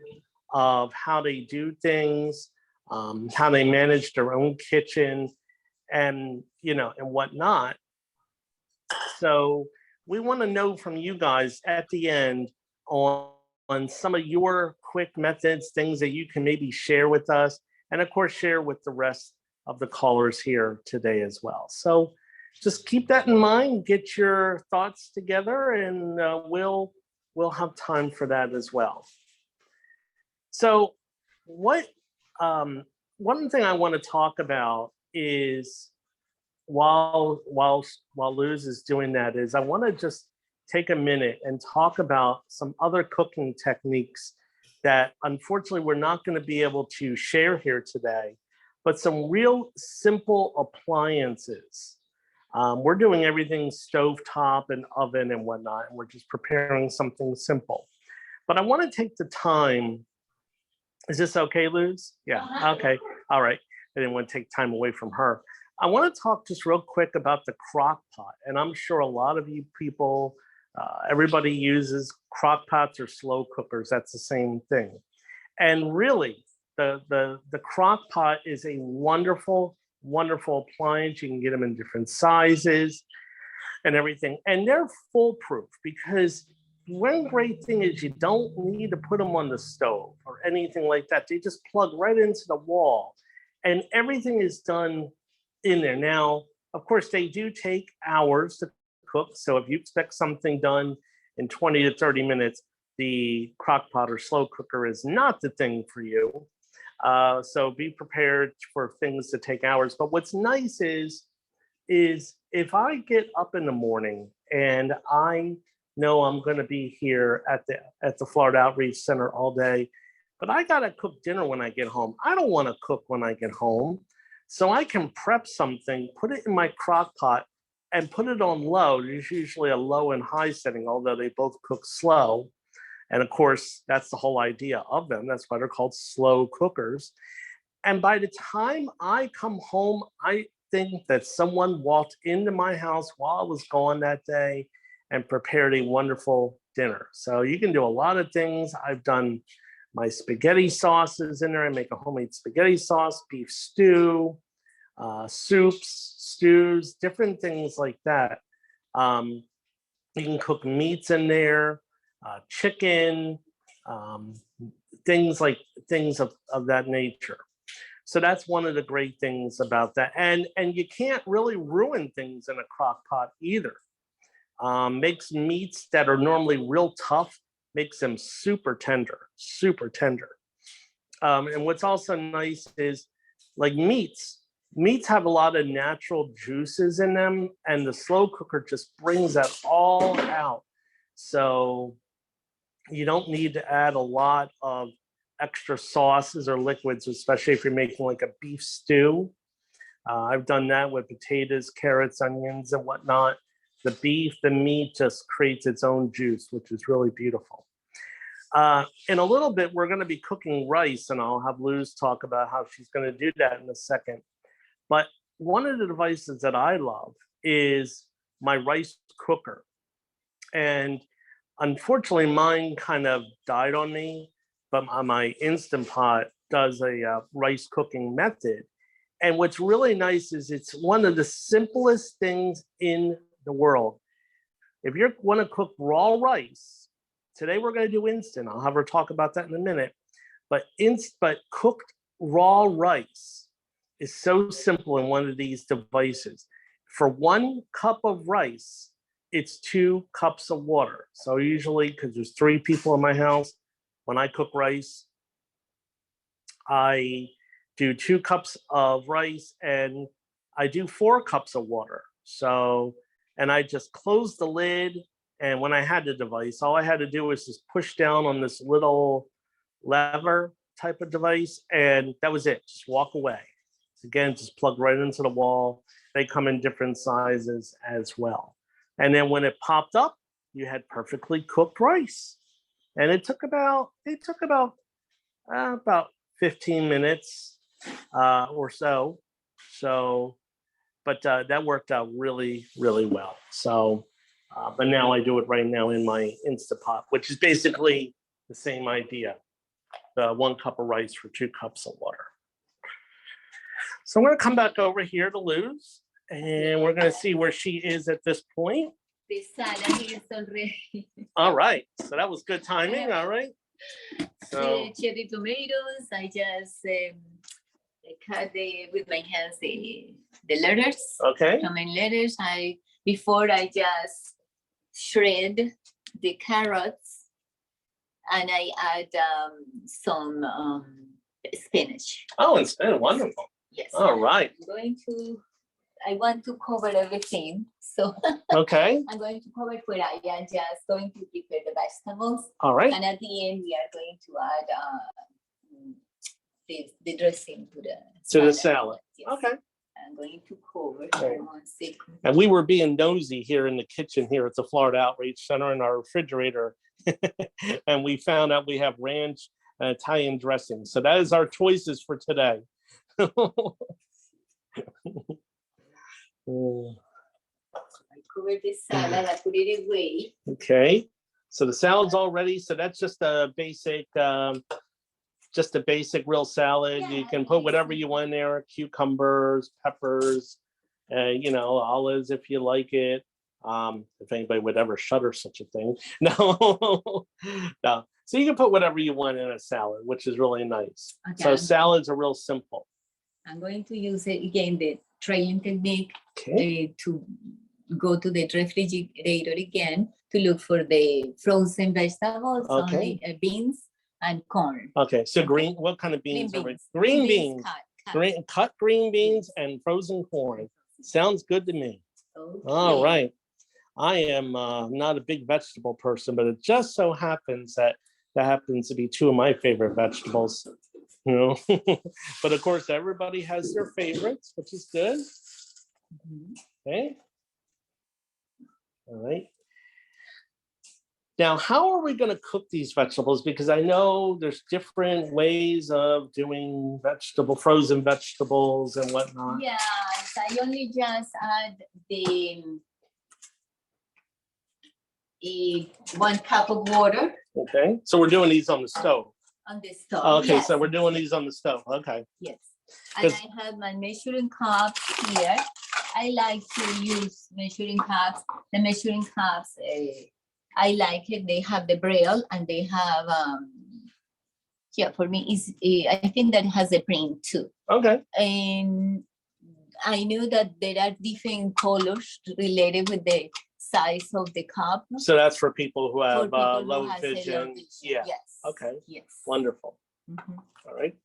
A: of how they do things, how they manage their own kitchen, and you know, and whatnot. So we want to know from you guys at the end on some of your quick methods, things that you can maybe share with us, and of course share with the rest of the callers here today as well. So just keep that in mind, get your thoughts together, and we'll have time for that as well. So what one thing I want to talk about is while Luz is doing that is I want to just take a minute and talk about some other cooking techniques that unfortunately we're not going to be able to share here today, but some real simple appliances We're doing everything stovetop and oven and whatnot, and we're just preparing something simple. But I want to take the time. Is this okay, Luz? Yeah, okay, all right. I didn't want to take time away from her. I want to talk just real quick about the crock pot. And I'm sure a lot of you people, everybody uses crock pots or slow cookers. That's the same thing. And really, the crock pot is a wonderful, wonderful appliance. You can get them in different sizes and everything. And they're foolproof because one great thing is you don't need to put them on the stove or anything like that. They just plug right into the wall and everything is done in there. Now, of course, they do take hours to cook. So if you expect something done in 20 to 30 minutes, the crock pot or slow cooker is not the thing for you. So be prepared for things to take hours. But what's nice is if I get up in the morning and I know I'm going to be here at the Florida Outreach Center all day, but I got to cook dinner when I get home. I don't want to cook when I get home. So I can prep something, put it in my crock pot and put it on low. There's usually a low and high setting, although they both cook slow. And of course, that's the whole idea of them. That's why they're called slow cookers. And by the time I come home, I think that someone walked into my house while I was gone that day and prepared a wonderful dinner. So you can do a lot of things. I've done my spaghetti sauces in there. I make a homemade spaghetti sauce, beef stew, soups, stews, different things like that. You can cook meats in there, chicken, things of that nature. So that's one of the great things about that. And you can't really ruin things in a crock pot either. Makes meats that are normally real tough, makes them super tender, super tender. And what's also nice is like meats have a lot of natural juices in them, and the slow cooker just brings that all out. So you don't need to add a lot of extra sauces or liquids, especially if you're making like a beef stew. I've done that with potatoes, carrots, onions, and whatnot. The beef, the meat just creates its own juice, which is really beautiful. In a little bit, we're going to be cooking rice, and I'll have Luz talk about how she's going to do that in a second. But one of the devices that I love is my rice cooker. And unfortunately, mine kind of died on me, but my Instant Pot does a rice cooking method. And what's really nice is it's one of the simplest things in the world. If you want to cook raw rice, today we're going to do instant. I'll have her talk about that in a minute. But cooked raw rice is so simple in one of these devices. For 1 cup of rice, it's 2 cups of water. So usually, because there's 3 people in my house, when I cook rice, I do 2 cups of rice and I do 4 cups of water. So, and I just close the lid. And when I had the device, all I had to do was just push down on this little lever type of device. And that was it. Just walk away. Again, just plug right into the wall. They come in different sizes as well. And then when it popped up, you had perfectly cooked rice. And it took about 15 minutes or so. But that worked out really, really well. So, but now I do it right now in my Instant Pot, which is basically the same idea. The 1 cup of rice for 2 cups of water. So I'm going to come back over here to Luz, and we're going to see where she is at this point.
B: The salad is already.
A: All right. So that was good timing. All right. So
B: The cherry tomatoes, I just cut with my hands the letters,
A: okay.
B: romaine letters. Before I just shred the carrots and I add some spinach.
A: Oh, it's been wonderful.
B: Yes.
A: All right.
B: I want to cover everything. So
A: Okay.
B: I'm going to cover where I am just going to prepare the vegetables.
A: All right.
B: And at the end, we are going to add the dressing to the
A: salad.
B: Yes.
A: Okay.
B: I'm going to cover.
A: Okay.
B: 1 second.
A: And we were being nosy here in the kitchen here at the Florida Outreach Center in our refrigerator. And we found out we have ranch and Italian dressing. So that is our choices for today.
B: I covered the salad, I put it away.
A: Okay, so the salad's all ready. So that's just a basic real salad. You
B: Yeah,
A: can put whatever
B: basic.
A: you want in there, cucumbers, peppers, you know, olives if you like it. If anybody would ever shutter such a thing. No, no. So you can put whatever you want in a salad, which is really nice. So
B: Okay.
A: salads are real simple.
B: I'm going to use it again, the trailing technique,
A: Okay,
B: to go to the refrigerator again to look for the frozen vegetables,
A: Okay.
B: only beans and corn.
A: okay. So green, what kind of
B: Green
A: beans are we?
B: beans.
A: Green beans,
B: cut.
A: cut green beans and frozen corn. Sounds good to me. All
B: Okay.
A: right. I am not a big vegetable person, but it just so happens that happens to be two of my favorite vegetables. You know, but of course, everybody has their favorites, which is good.
B: Mhm.
A: Okay. All right. Now, how are we going to cook these vegetables? Because I know there's different ways of doing frozen vegetables and whatnot.
B: Yes, I only just add the 1 cup of water
A: Okay. So we're doing these on the stove.
B: on the stove.
A: Okay.
B: Yes,
A: So we're doing these on the stove. Okay.
B: yes. And
A: 'Cause-
B: I have my measuring cup here. I like to use measuring cups. The measuring cups, I like it. They have the braille and they have, yeah, for me, I think that has a print too.
A: Okay.
B: And I knew that there are different colors related with the size of the cup.
A: So that's for people who
B: for
A: have
B: people who
A: low
B: has a low
A: vision.
B: vision.
A: Yeah.
B: Yes.
A: Okay.
B: Yes.
A: Wonderful.
B: Mhm.
A: All right.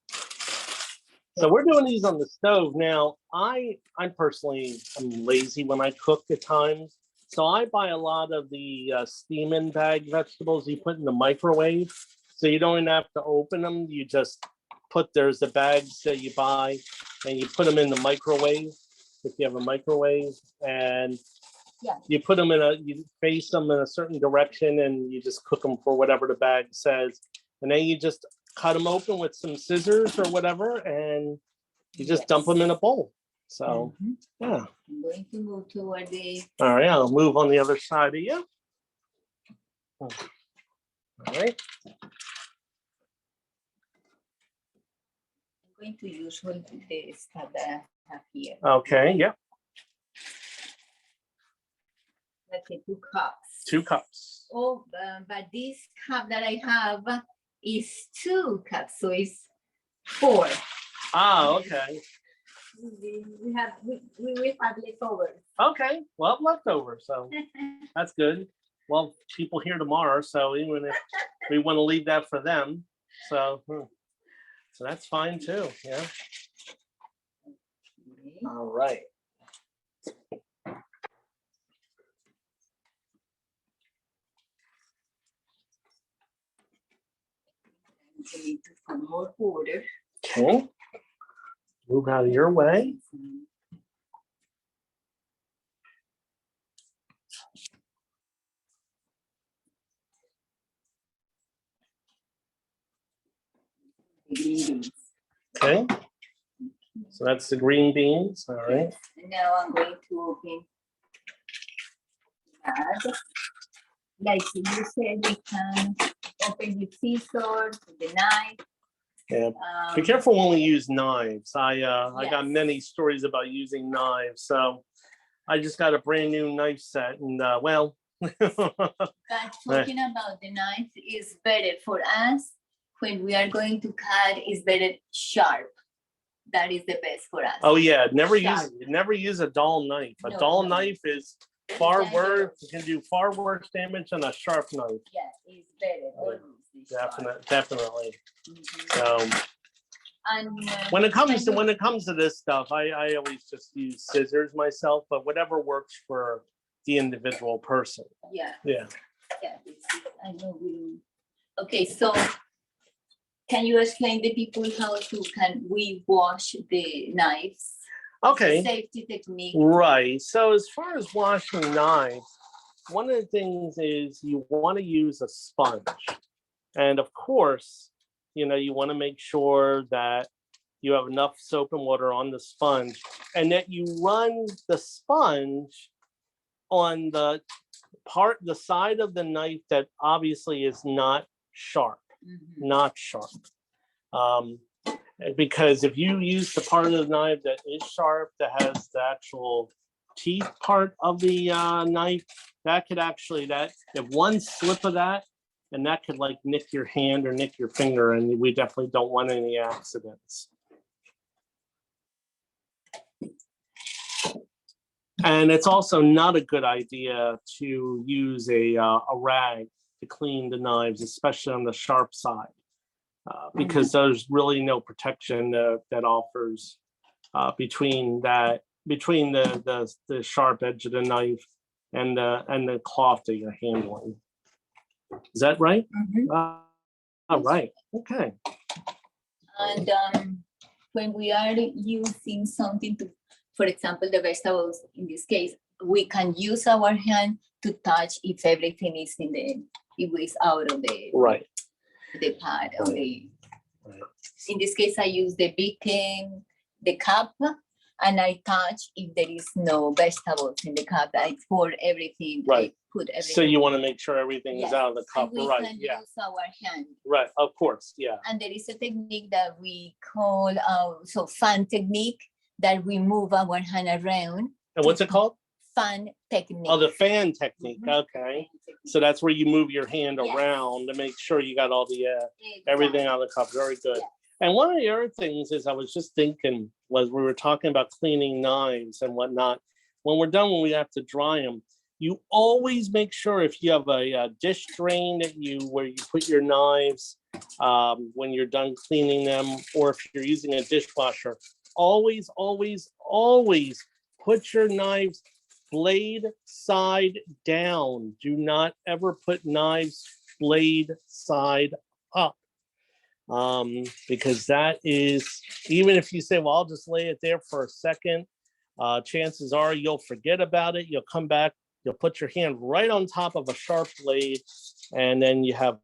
A: So we're doing these on the stove now. I personally am lazy when I cook at times, so I buy a lot of the steam in bag vegetables you put in the microwave. So you don't even have to open them. You just there's the bags that you buy, and you put them in the microwave if you have a microwave, and
B: Yeah.
A: you put them you face them in a certain direction, and you just cook them for whatever the bag says, and then you just cut them open with some scissors or whatever, and you just dump them in a bowl. So,
B: Mhm.
A: yeah.
B: I'm going to move toward the,
A: All right, I'll move on the other side of you. All right.
B: I'm going to use all the stuff that I have here.
A: Okay, yep,
B: Let's say 2 cups.
A: 2 cups.
B: Oh, but this cup that I have is 2 cups, so it's 4.
A: Ah, okay.
B: We will have leftovers.
A: Okay, well, leftover, so that's good. Well, people here tomorrow, so even if we want to leave that for them, so that's fine too, yeah.
B: Okay.
A: All right.
B: I'm going to some more water.
A: Okay. Move out of your way.
B: Ingredients.
A: Okay. So that's the green beans, all right.
B: And now I'm going to open that. Like you said, we can open with scissors, with the knife.
A: Yeah. Be careful when we use knives. I got
B: Yes.
A: many stories about using knives, so I just got a brand new knife set, and well.
B: But talking about the knife is better for us when we are going to cut. Is better sharp. That is the best for us.
A: Oh yeah, never
B: Sharp.
A: use a dull knife. A
B: No,
A: dull
B: no.
A: knife is far
B: Dangerous.
A: worse. It can do far worse damage than a sharp knife.
B: Yeah, it's better. Always the sharp.
A: Definitely.
B: Mhm.
A: So
B: And
A: when it comes to this stuff, I always just use scissors myself, but whatever works for the individual person.
B: yeah,
A: Yeah.
B: yeah. I know we. Okay, so can you explain the people how can we wash the knives?
A: Okay.
B: Safety technique.
A: Right. So as far as washing knives, one of the things is you want to use a sponge. And of course, you want to make sure that you have enough soap and water on the sponge and that you run the sponge on the side of the knife that obviously is not sharp, not sharp. Because if you use the part of the knife that is sharp, that has the actual teeth part of the knife, that could actually, if one slip of that, and that could like nick your hand or nick your finger, and we definitely don't want any accidents. And it's also not a good idea to use a rag to clean the knives, especially on the sharp side. Because there's really no protection that offers between the sharp edge of the knife and the cloth that you're handling. Is that right? All right. Okay.
B: And when we are using something to, for example, the vegetables, in this case, we can use our hand to touch if everything is it was out of the
A: Right.
B: the pot or in this case I use the beacon, the cup, and I touch if there is no vegetables in the cup. I pour everything.
A: Right.
B: I put everything.
A: So you want to make sure everything is
B: Yes.
A: out of the cup,
B: And we
A: right?
B: can
A: Yeah.
B: use our hand.
A: Right. Of course. Yeah.
B: And there is a technique that we call fan technique, that we move our hand around.
A: And what's it called?
B: Fan technique.
A: Oh, the fan technique.
B: Mhm.
A: Okay. So that's where you move your hand
B: Yes.
A: around to make sure you got all the everything out of the cup. Very good.
B: Yeah.
A: And one of the other things is I was just thinking was we were talking about cleaning knives and whatnot. When we're done, when we have to dry them, you always make sure if you have a dish drain where you put your knives when you're done cleaning them, or if you're using a dishwasher, always, always, always put your knives blade side down. Do not ever put knives blade side up. Because that is, even if you say, well, I'll just lay it there for a second, chances are you'll forget about it. You'll come back, you'll put your hand right on top of a sharp blade, and then you have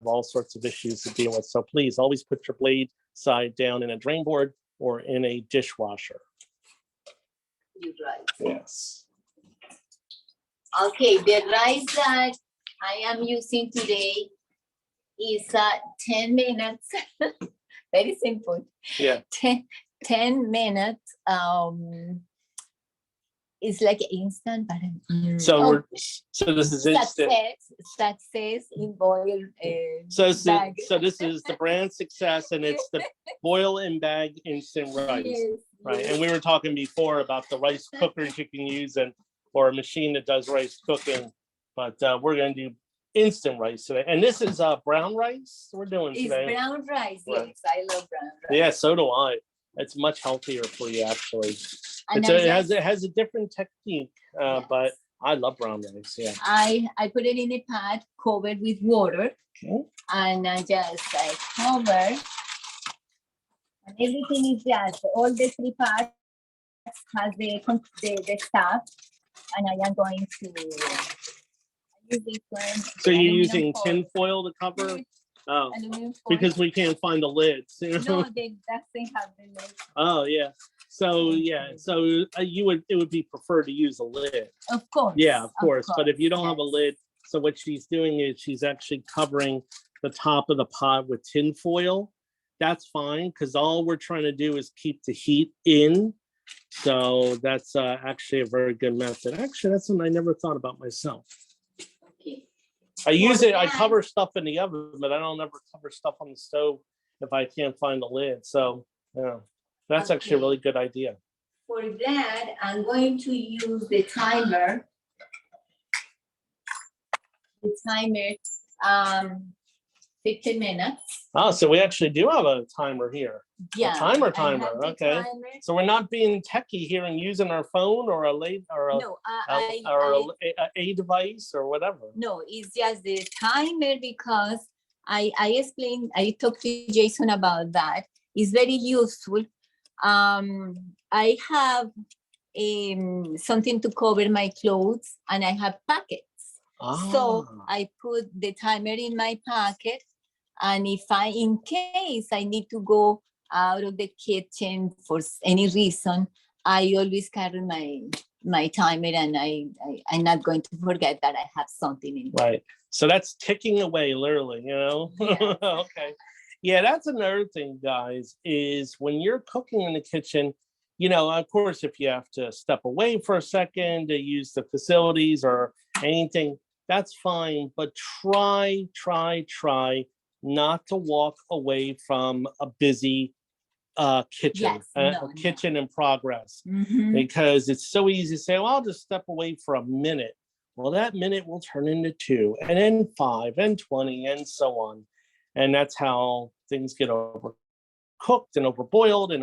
A: all sorts of issues to deal with. So please always put your blade side down in a drain board or in a dishwasher.
B: You're right.
A: Yes.
B: Okay, the rice that I am using today is 10 minutes. Very simple.
A: Yeah.
B: 10 minutes. It's like instant, but
A: So this is instant.
B: Success in boiled
A: So
B: bag.
A: this is the brand Success, and it's the boil in bag instant rice.
B: Yes,
A: Right,
B: yes.
A: and we were talking before about the rice cookers you can use or a machine that does rice cooking, but we're going to do instant rice today. And this is brown rice we're doing
B: It's
A: today.
B: brown rice.
A: Right.
B: Yes, I love brown rice.
A: Yeah, so do I. It's much healthier for you, actually.
B: And
A: It has a different technique,
B: Yes.
A: but I love brown rice. Yeah.
B: I put it in a pot covered with water,
A: Okay.
B: and I cover. And everything is just, all the three parts has the stuff, and I am going to use this one.
A: So you're
B: aluminum
A: using
B: foil.
A: tin foil to cover?
B: Yes,
A: Oh,
B: aluminum foil.
A: because we can't find the lids.
B: No, they doesn't have the lid.
A: Oh, yeah. So, yeah, so it would be preferred to use a lid.
B: Of course.
A: Yeah, of course. But if you don't have a
B: yes.
A: lid, so what she's doing is she's actually covering the top of the pot with tin foil. That's fine, because all we're trying to do is keep the heat in. So that's actually a very good method. Actually, that's something I never thought about myself.
B: Okay.
A: I cover stuff in the oven, but I don't ever cover stuff on the stove if I can't find the lid. So, yeah, that's actually a
B: Okay.
A: really good idea.
B: For that, I'm going to use the timer. The timer, 15 minutes.
A: Oh, so we actually do have a timer here.
B: Yeah.
A: timer,
B: I have the
A: okay.
B: timer.
A: So we're not being techie here and using our phone or
B: No,
A: a device or whatever.
B: no, it's just the timer, because I talked to Jason about that. It's very useful. I have something to cover my clothes, and I have packets. So
A: Ah,
B: I put the timer in my pocket, and if in case I need to go out of the kitchen for any reason, I always carry my timer, and I'm not going to forget that I have something in it.
A: right. So that's ticking away, literally, you know?
B: Yes.
A: Okay. Yeah, that's another thing, guys, is when you're cooking in the kitchen, you know, of course, if you have to step away for a second to use the facilities or anything, that's fine. But try not to walk away from a busy kitchen,
B: Yes, no.
A: kitchen in progress,
B: Mhm.
A: because it's so easy to say, well, I'll just step away for a minute. Well, that minute will turn into 2, and then 5, and 20, and so on. And that's how things get overcooked and overboiled and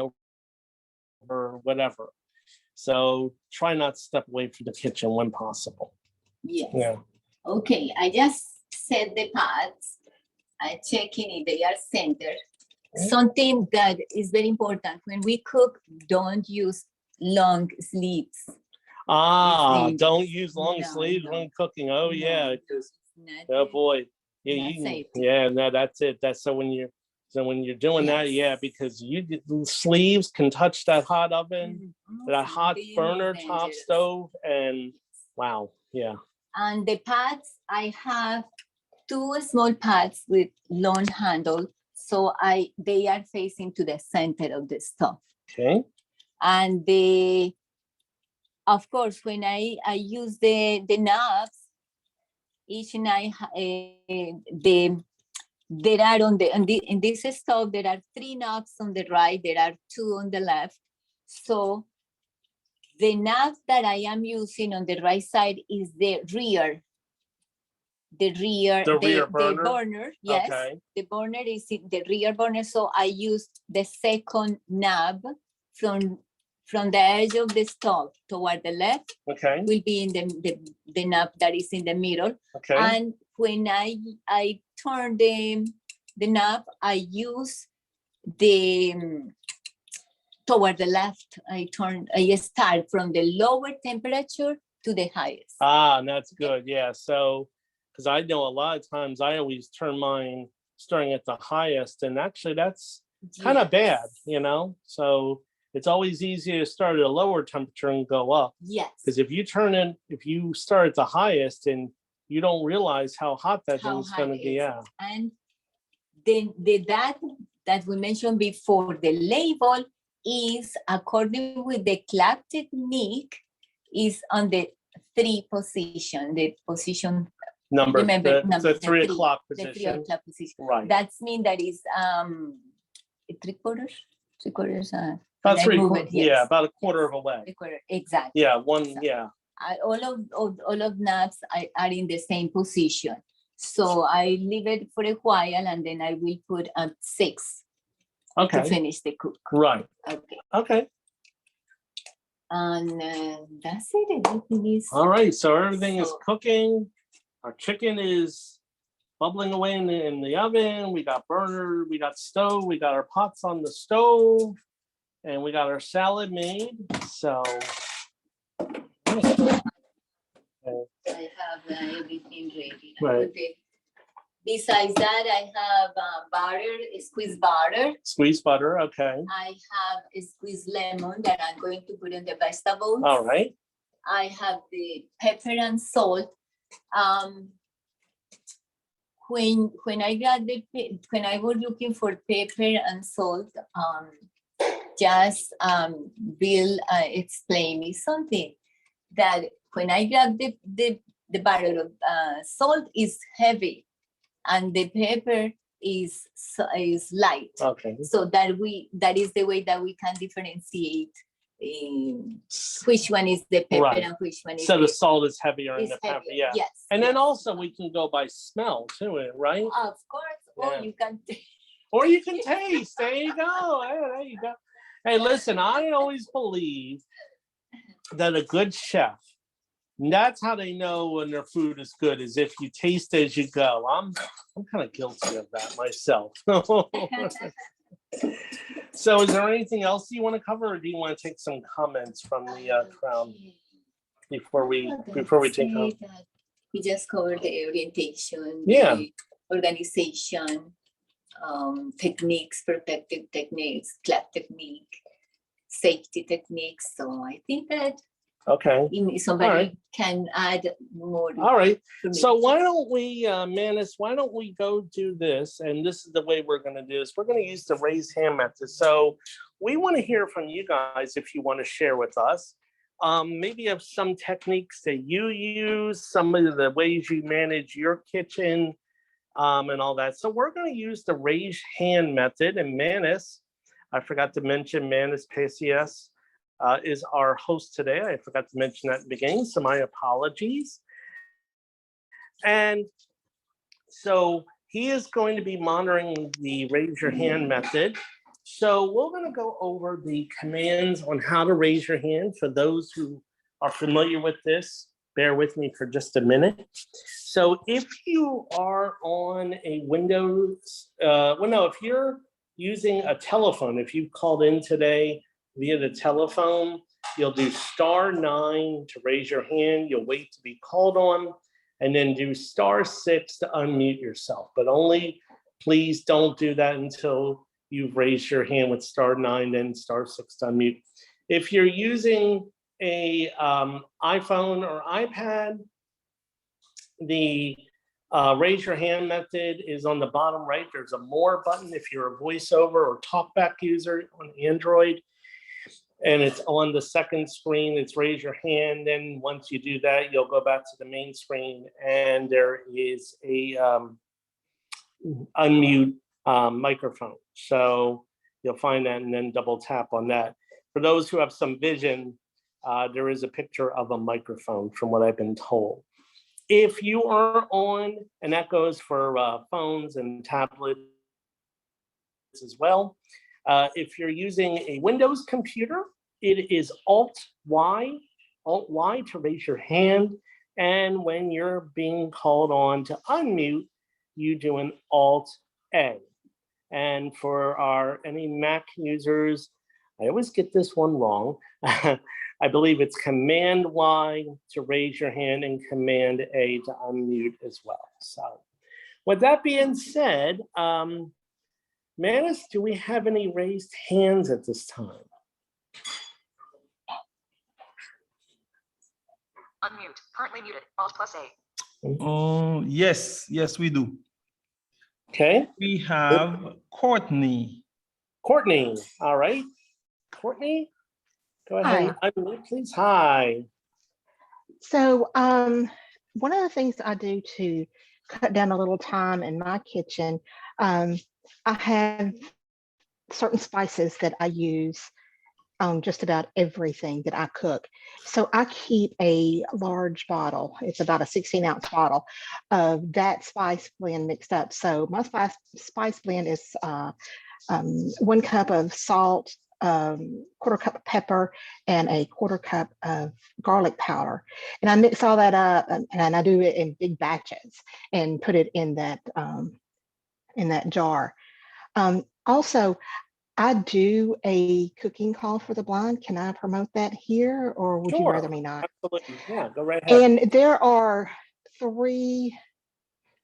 A: over whatever. So try not to step away from the kitchen when possible.
B: Yes.
A: Yeah.
B: Okay, I just set the pots. I checking if they are centered.
A: Okay.
B: Something that is very important when we cook, don't use long sleeves. dangerous.
A: Don't use long
B: No,
A: sleeves
B: no,
A: when cooking. Oh
B: no,
A: yeah,
B: no,
A: because
B: not
A: oh
B: good.
A: boy, yeah,
B: Not
A: you can,
B: safe.
A: yeah, no, that's it. That's so when you're doing that, yeah,
B: Yes.
A: because the sleeves can touch that hot oven, that hot
B: Something is
A: burner top
B: dangerous.
A: stove, and wow, yeah.
B: And the pads, I have 2 small pads with long handle, so they are facing to the center of the stove.
A: Okay.
B: And of course, when I use the knobs, each night there are in this stove there are 3 knobs on the right, there are 2 on the left. So the knob that I am using on the right side is the rear burner. Yes,
A: Okay.
B: the burner is in the rear burner. So I use the second knob from the edge of the stove toward the left
A: Okay.
B: will be in the knob that is in the middle.
A: Okay.
B: And when I turn the knob, I use the toward the left. I start from the lower temperature to the highest.
A: And that's good. Yeah. So, because I know a lot of times I always turn mine starting at the highest, and actually that's kind of bad, you know. So it's always easier to start at a lower temperature and go up.
B: Yes.
A: Because if you start at the highest and you don't realize how hot that thing's going to be. Yeah.
B: And then that we mentioned before, the label is according with the clap technique is on the 3 position, the position
A: number,
B: remember
A: the 3
B: the
A: o'clock
B: the 3
A: position.
B: o'clock position.
A: Right.
B: That's mean that is 3/4.
A: About
B: and I move it,
A: yeah,
B: yes.
A: about a quarter of a way.
B: 3/4, exactly.
A: Yeah, one,
B: So,
A: yeah.
B: all of knobs are in the same position. So I leave it for a while, and then I will put 6 to
A: Okay.
B: finish the cook.
A: Right.
B: Okay.
A: Okay.
B: And that's it. Everything is
A: All right. So everything is
B: So-
A: cooking. Our chicken is bubbling away in the oven. We got burner. We got stove. We got our pots on the stove, and we got our salad made. So.
B: I have everything ready.
A: Right.
B: Okay. Besides that, I have butter, squeezed butter.
A: Squeezed butter. Okay.
B: I have a squeezed lemon that I'm going to put in the vegetables.
A: All right.
B: I have the pepper and salt. When I was looking for pepper and salt, Bill explained me something that when I grabbed the barrel of salt is heavy and the pepper is light.
A: Okay.
B: So that is the way that we can differentiate which one is the pepper
A: Right.
B: and which one is
A: So the salt is heavier in
B: is
A: the pepper.
B: heavier.
A: Yeah.
B: Yes.
A: And then
B: yes.
A: also we can go by smell too, right?
B: Of course,
A: Yeah.
B: or you can
A: Or you can taste. There you go. Hey, there you go. Hey, listen, I always believe that a good chef, that's how they know when their food is good, is if you taste as you go. I'm kind of guilty of that myself. So is there anything else you want to cover, or do you want to take some comments from the crowd before we take
B: Say
A: off?
B: that we just covered the orientation,
A: Yeah.
B: the organization, techniques, protective techniques, clap technique, safety techniques. So I think that
A: Okay.
B: somebody
A: right.
B: can add more.
A: All right.
B: for me.
A: So why don't we, Manis, why don't we go do this? And this is the way we're going to do this. We're going to use the raise hand method. So we want to hear from you guys if you want to share with us. Maybe of some techniques that you use, some of the ways you manage your kitchen, and all that. So we're going to use the raise hand method. And Manis, I forgot to mention Manis Pacias is our host today. I forgot to mention that at the beginning, so my apologies. And so he is going to be monitoring the raise your hand method. So we're going to go over the commands on how to raise your hand. For those who are familiar with this, bear with me for just a minute. So if you are on a Windows, if you're using a telephone, if you called in today via the telephone, you'll do *9 to raise your hand. You'll wait to be called on, and then do *6 to unmute yourself. But only, please don't do that until you've raised your hand with *9, then *6 to unmute. If you're using a iPhone or iPad, the raise your hand method is on the bottom right. There's a more button if you're a voiceover or talkback user on Android. And it's on the second screen, it's raise your hand. Then once you do that, you'll go back to the main screen and there is a unmute microphone. So you'll find that and then double tap on that. For those who have some vision, there is a picture of a microphone from what I've been told. If you are on, and that goes for phones and tablets as well. If you're using a Windows computer, it is Alt-Y to raise your hand. And when you're being called on to unmute, you do an Alt-A. And for any Mac users, I always get this one wrong. I believe it's Command-Y to raise your hand and Command-A to unmute as well. So with that being said, Manis, do we have any raised hands at this time?
E: Unmute, currently muted, Alt+A.
F: Oh, yes, we do.
A: Okay.
F: We have Courtney.
A: Courtney, all right. Courtney, go ahead and unmute, please. Hi.
G: So one of the things I do to cut down a little time in my kitchen, I have certain spices that I use on just about everything that I cook. So I keep a large bottle. It's about a 16-ounce bottle of that spice blend mixed up. So my spice blend is 1 cup of salt, 1/4 cup of pepper, and a 1/4 cup of garlic powder. And I mix all that up, and I do it in big batches and put it in that jar. Also, I do a cooking call for the blind. Can I promote that here, or would you rather me not?
A: Absolutely. Yeah, go right ahead.
G: And there are 3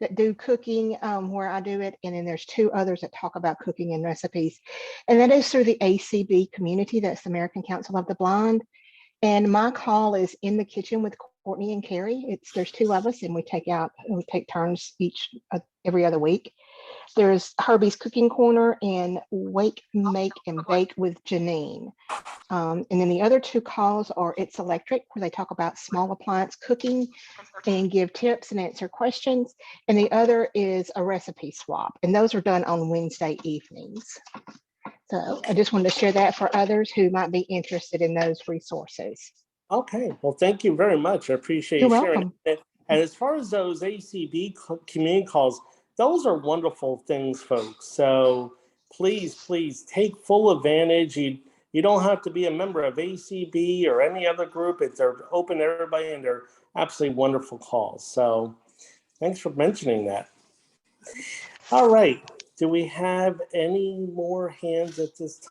G: that do cooking where I do it. And then there's 2 others that talk about cooking and recipes. And that is through the ACB community. That's the American Council of the Blind. And my call is in the kitchen with Courtney and Carrie. There's 2 of us, and we take turns every other week. There's Herbie's Cooking Corner and Wake, Make, and Bake with Janine. And then the other 2 calls are It's Electric, where they talk about small appliance cooking and give tips and answer questions. And the other is a recipe swap. And those are done on Wednesday evenings. So I just wanted to share that for others who might be interested in those resources.
A: Okay, well, thank you very much. I appreciate you
G: You're
A: sharing.
G: welcome.
A: And as far as those ACB community calls, those are wonderful things, folks. So please take full advantage. You don't have to be a member of ACB or any other group. They're open to everybody, and they're absolutely wonderful calls. So thanks for mentioning that. All right. do we have any more hands at this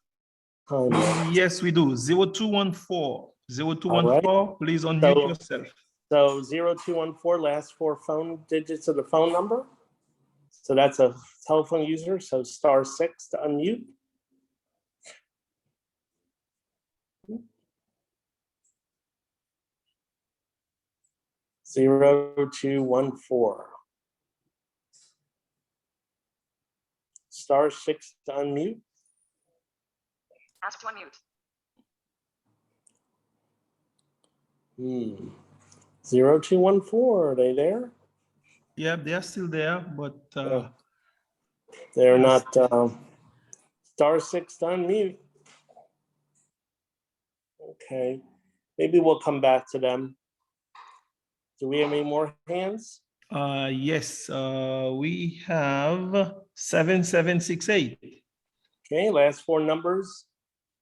A: time?
F: Yes, we do. 0214. 0214, please unmute
A: So-
F: yourself.
A: So 0214, last four phone digits of the phone number. So that's a telephone user, so *6 to unmute. *214. *6 to unmute.
E: Ask to unmute.
A: 0214, are they there?
F: Yeah, they are still there, but
A: They're
F: Yes.
A: not, *6 to unmute. Okay, maybe we'll come back to them. Do we have any more hands?
F: yes, we have 7768.
A: Okay, last four numbers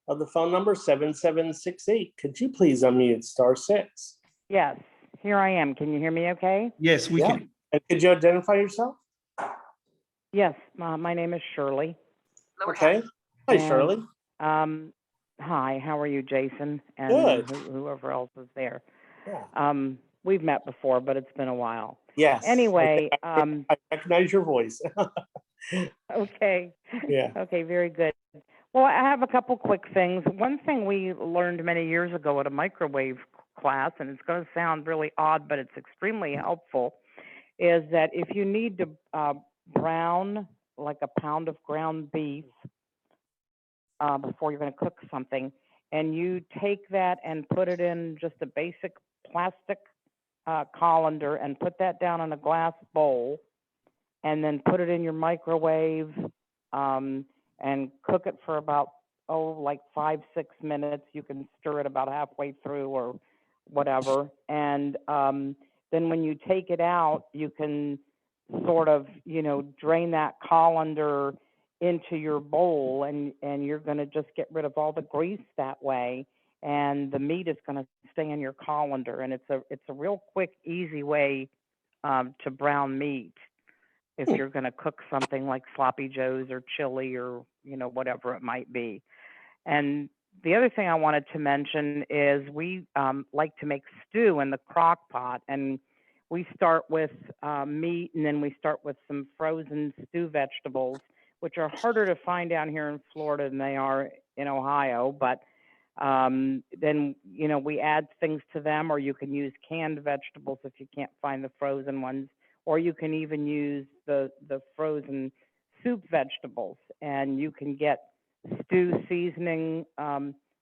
A: of the phone number, 7768. Could you please unmute *6?
H: Yes, here I am. Can you hear me okay?
F: Yes, we
A: Yeah.
F: can.
A: And could you identify yourself?
H: Yes, my name is Shirley.
E: Lower
A: Okay.
E: hand.
A: Hi,
H: And-
A: Shirley.
H: Hi, how are you, Jason? And
A: Good.
H: whoever else is there.
A: Yeah.
H: We've met before, but it's been a while.
A: Yes.
H: Anyway,
A: I recognize your voice.
H: okay.
A: Yeah.
H: Okay, very good. Well, I have a couple quick things. One thing we learned many years ago at a microwave class, and it's going to sound really odd, but it's extremely helpful, is that if you need to brown like a pound of ground beef before you're going to cook something, and you take that and put it in just a basic plastic colander and put that down in a glass bowl, and then put it in your microwave and cook it for about, like 5-6 minutes. You can stir it about halfway through or whatever. And then when you take it out, you can sort of, drain that colander into your bowl, and you're going to just get rid of all the grease that way, and the meat is going to stay in your colander. And it's a real quick, easy way to brown meat if you're going to cook something like sloppy joes or chili or whatever it might be. And the other thing I wanted to mention is we like to make stew in the crock pot, and we start with meat, and then we start with some frozen stew vegetables, which are harder to find down here in Florida than they are in Ohio. But then, we add things to them, or you can use canned vegetables if you can't find the frozen ones, or you can even use the frozen soup vegetables, and you can get stew seasoning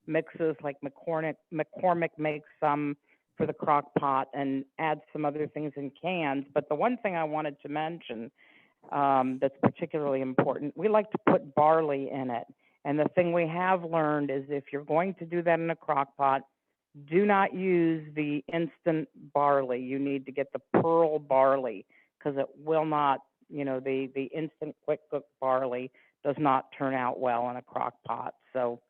H: mixes like McCormick makes some for the crock pot, and add some other things in cans. But the one thing I wanted to mention that's particularly important, we like to put barley in it. And the thing we have learned is if you're going to do that in a crock pot, do not use the instant barley. You need to get the pearl barley, because it will not, the instant quick cook barley does not turn out well in a crock pot. So,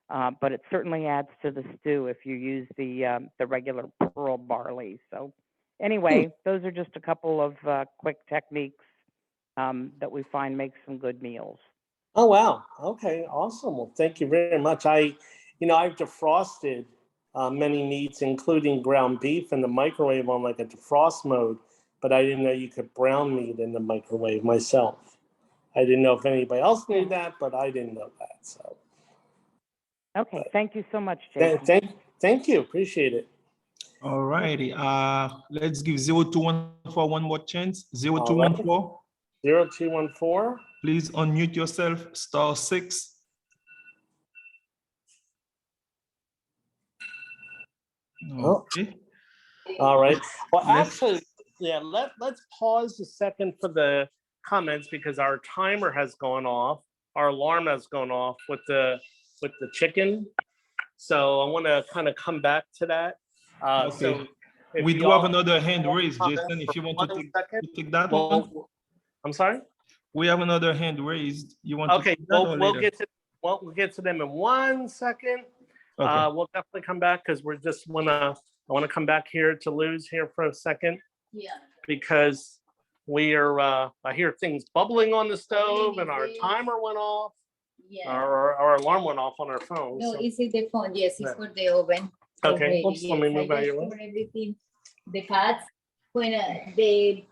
H: but it certainly adds to the stew if you use the regular pearl barley. So anyway, those are just a couple of quick techniques that we find make some good meals.
A: Oh, wow. Okay, awesome. Well, thank you very much. I've defrosted many meats, including ground beef, in the microwave on like a defrost mode, but I didn't know you could brown meat in the microwave myself. I didn't know if anybody else knew that, but I didn't know that. So,
H: Okay, thank you so much, Jason.
A: thank you. Appreciate it.
F: All righty. Let's give 0214 one more chance. 0214.
A: 0214.
F: Please unmute yourself, *6.
A: Oh.
F: Okay.
A: All right. Well,
F: Let's-
A: actually, yeah, let's pause a second for the comments, because our timer has gone off. Our alarm has gone off with the chicken. So I want to kind of come back to that.
F: Okay.
A: So if
F: We
A: you
F: do have
A: all
F: another hand
A: want
F: raised,
A: comments
F: Jason, if
A: for
F: you want
A: one
F: to
A: second,
F: take that one.
A: well, I'm sorry.
F: We have another hand raised. You want
A: Okay,
F: to take that or
A: we'll
F: later?
A: we'll get to them in 1 second.
F: Okay.
A: We'll definitely come back, because I want to come back here to Luz here for a second,
B: Yeah.
A: because I hear things bubbling on the stove and our
B: Yes.
A: timer went off.
B: Yeah.
A: Our alarm went off on our phone.
B: No,
A: so-
B: it's in the phone. Yes, it's
A: Yeah.
B: for the oven.
A: Okay,
B: already.
A: whoops, let me
B: Yes, I
A: move out of your
B: just
A: way.
B: pour everything, the fats, when the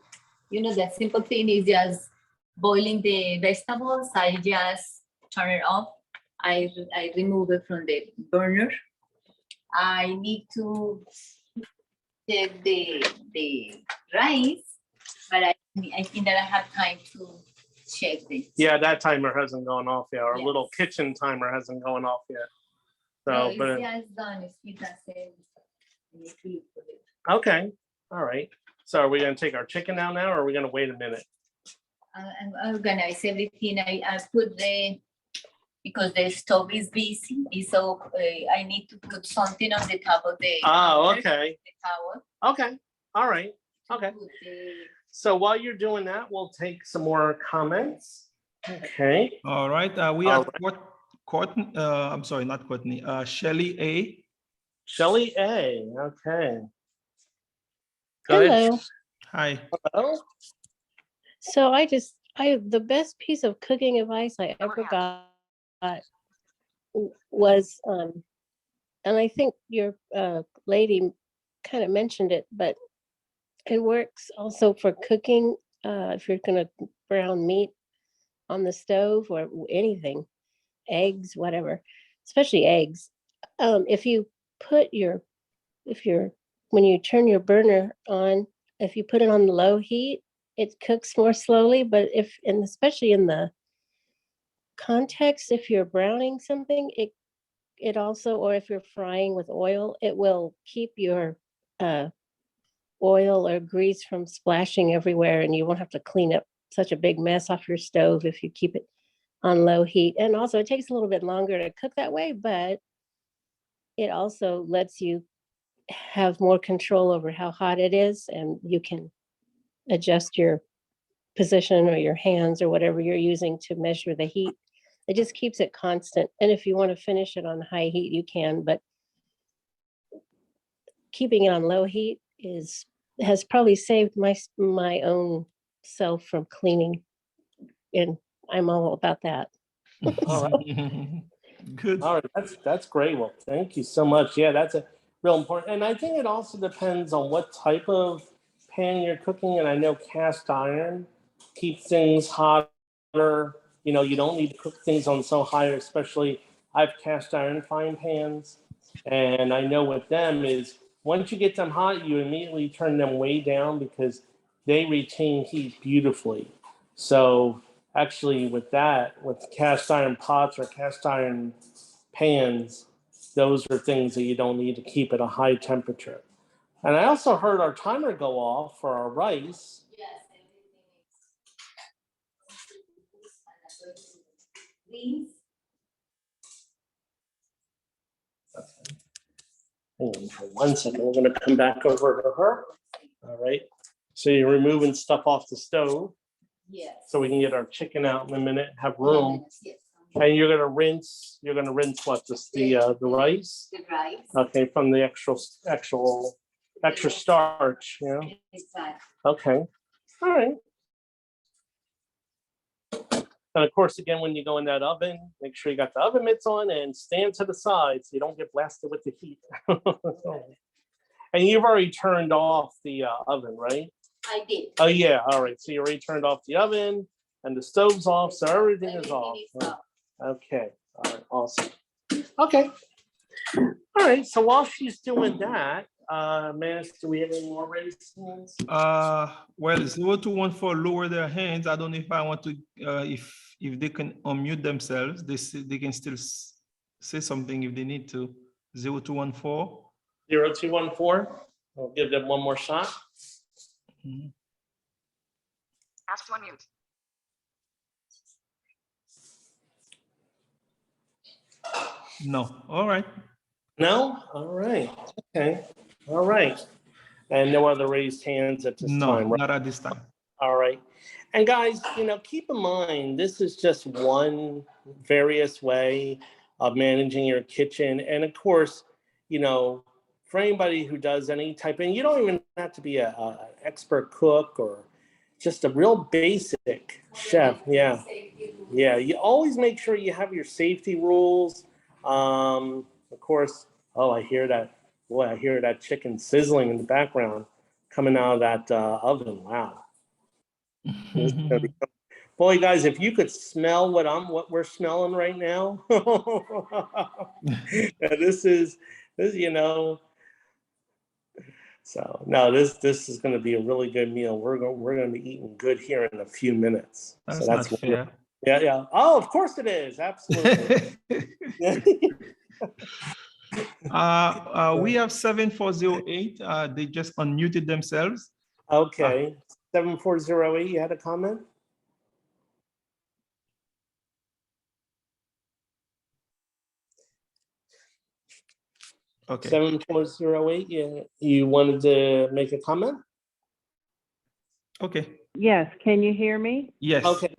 B: simple thing is just boiling the vegetables. I just turn it off. I remove it from the burner. I need to check the rice, but I think that I have time to check this.
A: Yeah, that timer hasn't gone off yet. Our little
B: Yes.
A: kitchen timer hasn't gone off yet.
B: No,
A: So,
B: it's
A: but,
B: just done. It doesn't. I need to look for it.
A: okay, all right. So are we gonna take our chicken out now, or are we gonna wait a minute?
B: I organize everything. I put because the stove is busy, so I need to put something on the top of the.
A: Oh,
B: counter,
A: okay,
B: The tower.
A: okay, all right, okay.
B: Put the-
A: So while you're doing that, we'll take some more comments. Okay,
F: All right, we
A: All
F: have Courtney, I'm sorry, not Courtney, Shelley A.
A: Shelley A, okay. Go ahead.
I: Hello.
F: Hi.
A: Hello?
I: So the best piece of cooking advice I ever got was, and I think your lady kind of mentioned it, but it works also for cooking, if you're gonna brown meat on the stove or anything, eggs, whatever, especially eggs. If you when you turn your burner on, if you put it on low heat, it cooks more slowly, but and especially in the context, if you're browning something, it also, or if you're frying with oil, it will keep your oil or grease from splashing everywhere, and you won't have to clean up such a big mess off your stove if you keep it on low heat. And also it takes a little bit longer to cook that way, but it also lets you have more control over how hot it is, and you can adjust your position or your hands or whatever you're using to measure the heat. It just keeps it constant. And if you want to finish it on high heat, you can, but keeping it on low heat has probably saved my own self from cleaning, and I'm all about that.
A: All right.
F: Good.
A: All right, that's great. Well, thank you so much. Yeah, that's a real important. And I think it also depends on what type of pan you're cooking. And I know cast iron keeps things hotter. You know, you don't need to cook things on so high, especially I have cast iron frying pans. And I know with them is once you get them hot, you immediately turn them way down because they retain heat beautifully. So actually with cast iron pots or cast iron pans, those are things that you don't need to keep at a high temperature. And I also heard our timer go off for our rice.
B: Yes, everything is.
A: Hang on for 1 second, we're gonna come back over to her. All right, so you're removing stuff off the stove
B: Yes.
A: so we can get our chicken out in a minute, have room.
B: Yes.
A: And you're gonna rinse what, the rice?
B: The rice.
A: Okay, from the extra starch, you know?
B: Exactly.
A: Okay, all right. And of course, again, when you go in that oven, make sure you got the oven mitts on and stand to the side so you don't get blasted with the heat. And you've already turned off the oven, right?
B: I did.
A: Oh, yeah, all right. So you already turned off the oven and the stove's off, so everything is off. Okay, all right, awesome. Okay. All right, so while she's doing that, Manis, do we have any more raised hands?
F: Well, 0214 lower their hands. I don't know if I want to, if they can unmute themselves, they can still say something if they need to. 0214.
A: 0214, we'll give them one more shot.
F: Mhm.
E: Ask to unmute.
F: No, all right.
A: No? All right, okay, all right. And no other raised hands at this
F: No,
A: time, right?
F: not at this time.
A: All right. And guys, keep in mind, this is just one various way of managing your kitchen. And of course, for anybody who does any type, and you don't even have to be an expert cook or just a real basic chef. Yeah. Yeah. You always make sure you have your safety rules. Of course, oh, I hear that. Boy, I hear that chicken sizzling in the background coming out of that oven. Wow. This is gonna be- Boy, guys, if you could smell what we're smelling right now, this is, you know. So no, this is going to be a really good meal. We're going to be eating good here in a few minutes.
F: That's
A: So
F: not fair.
A: Yeah. Oh, of course it is. Absolutely.
F: We have 7408. They just unmuted themselves.
A: Okay. 7408, you had a comment?
F: Okay.
A: 7408, you wanted to make a comment?
F: Okay.
J: Yes, can you hear me?
F: Yes.
A: Okay.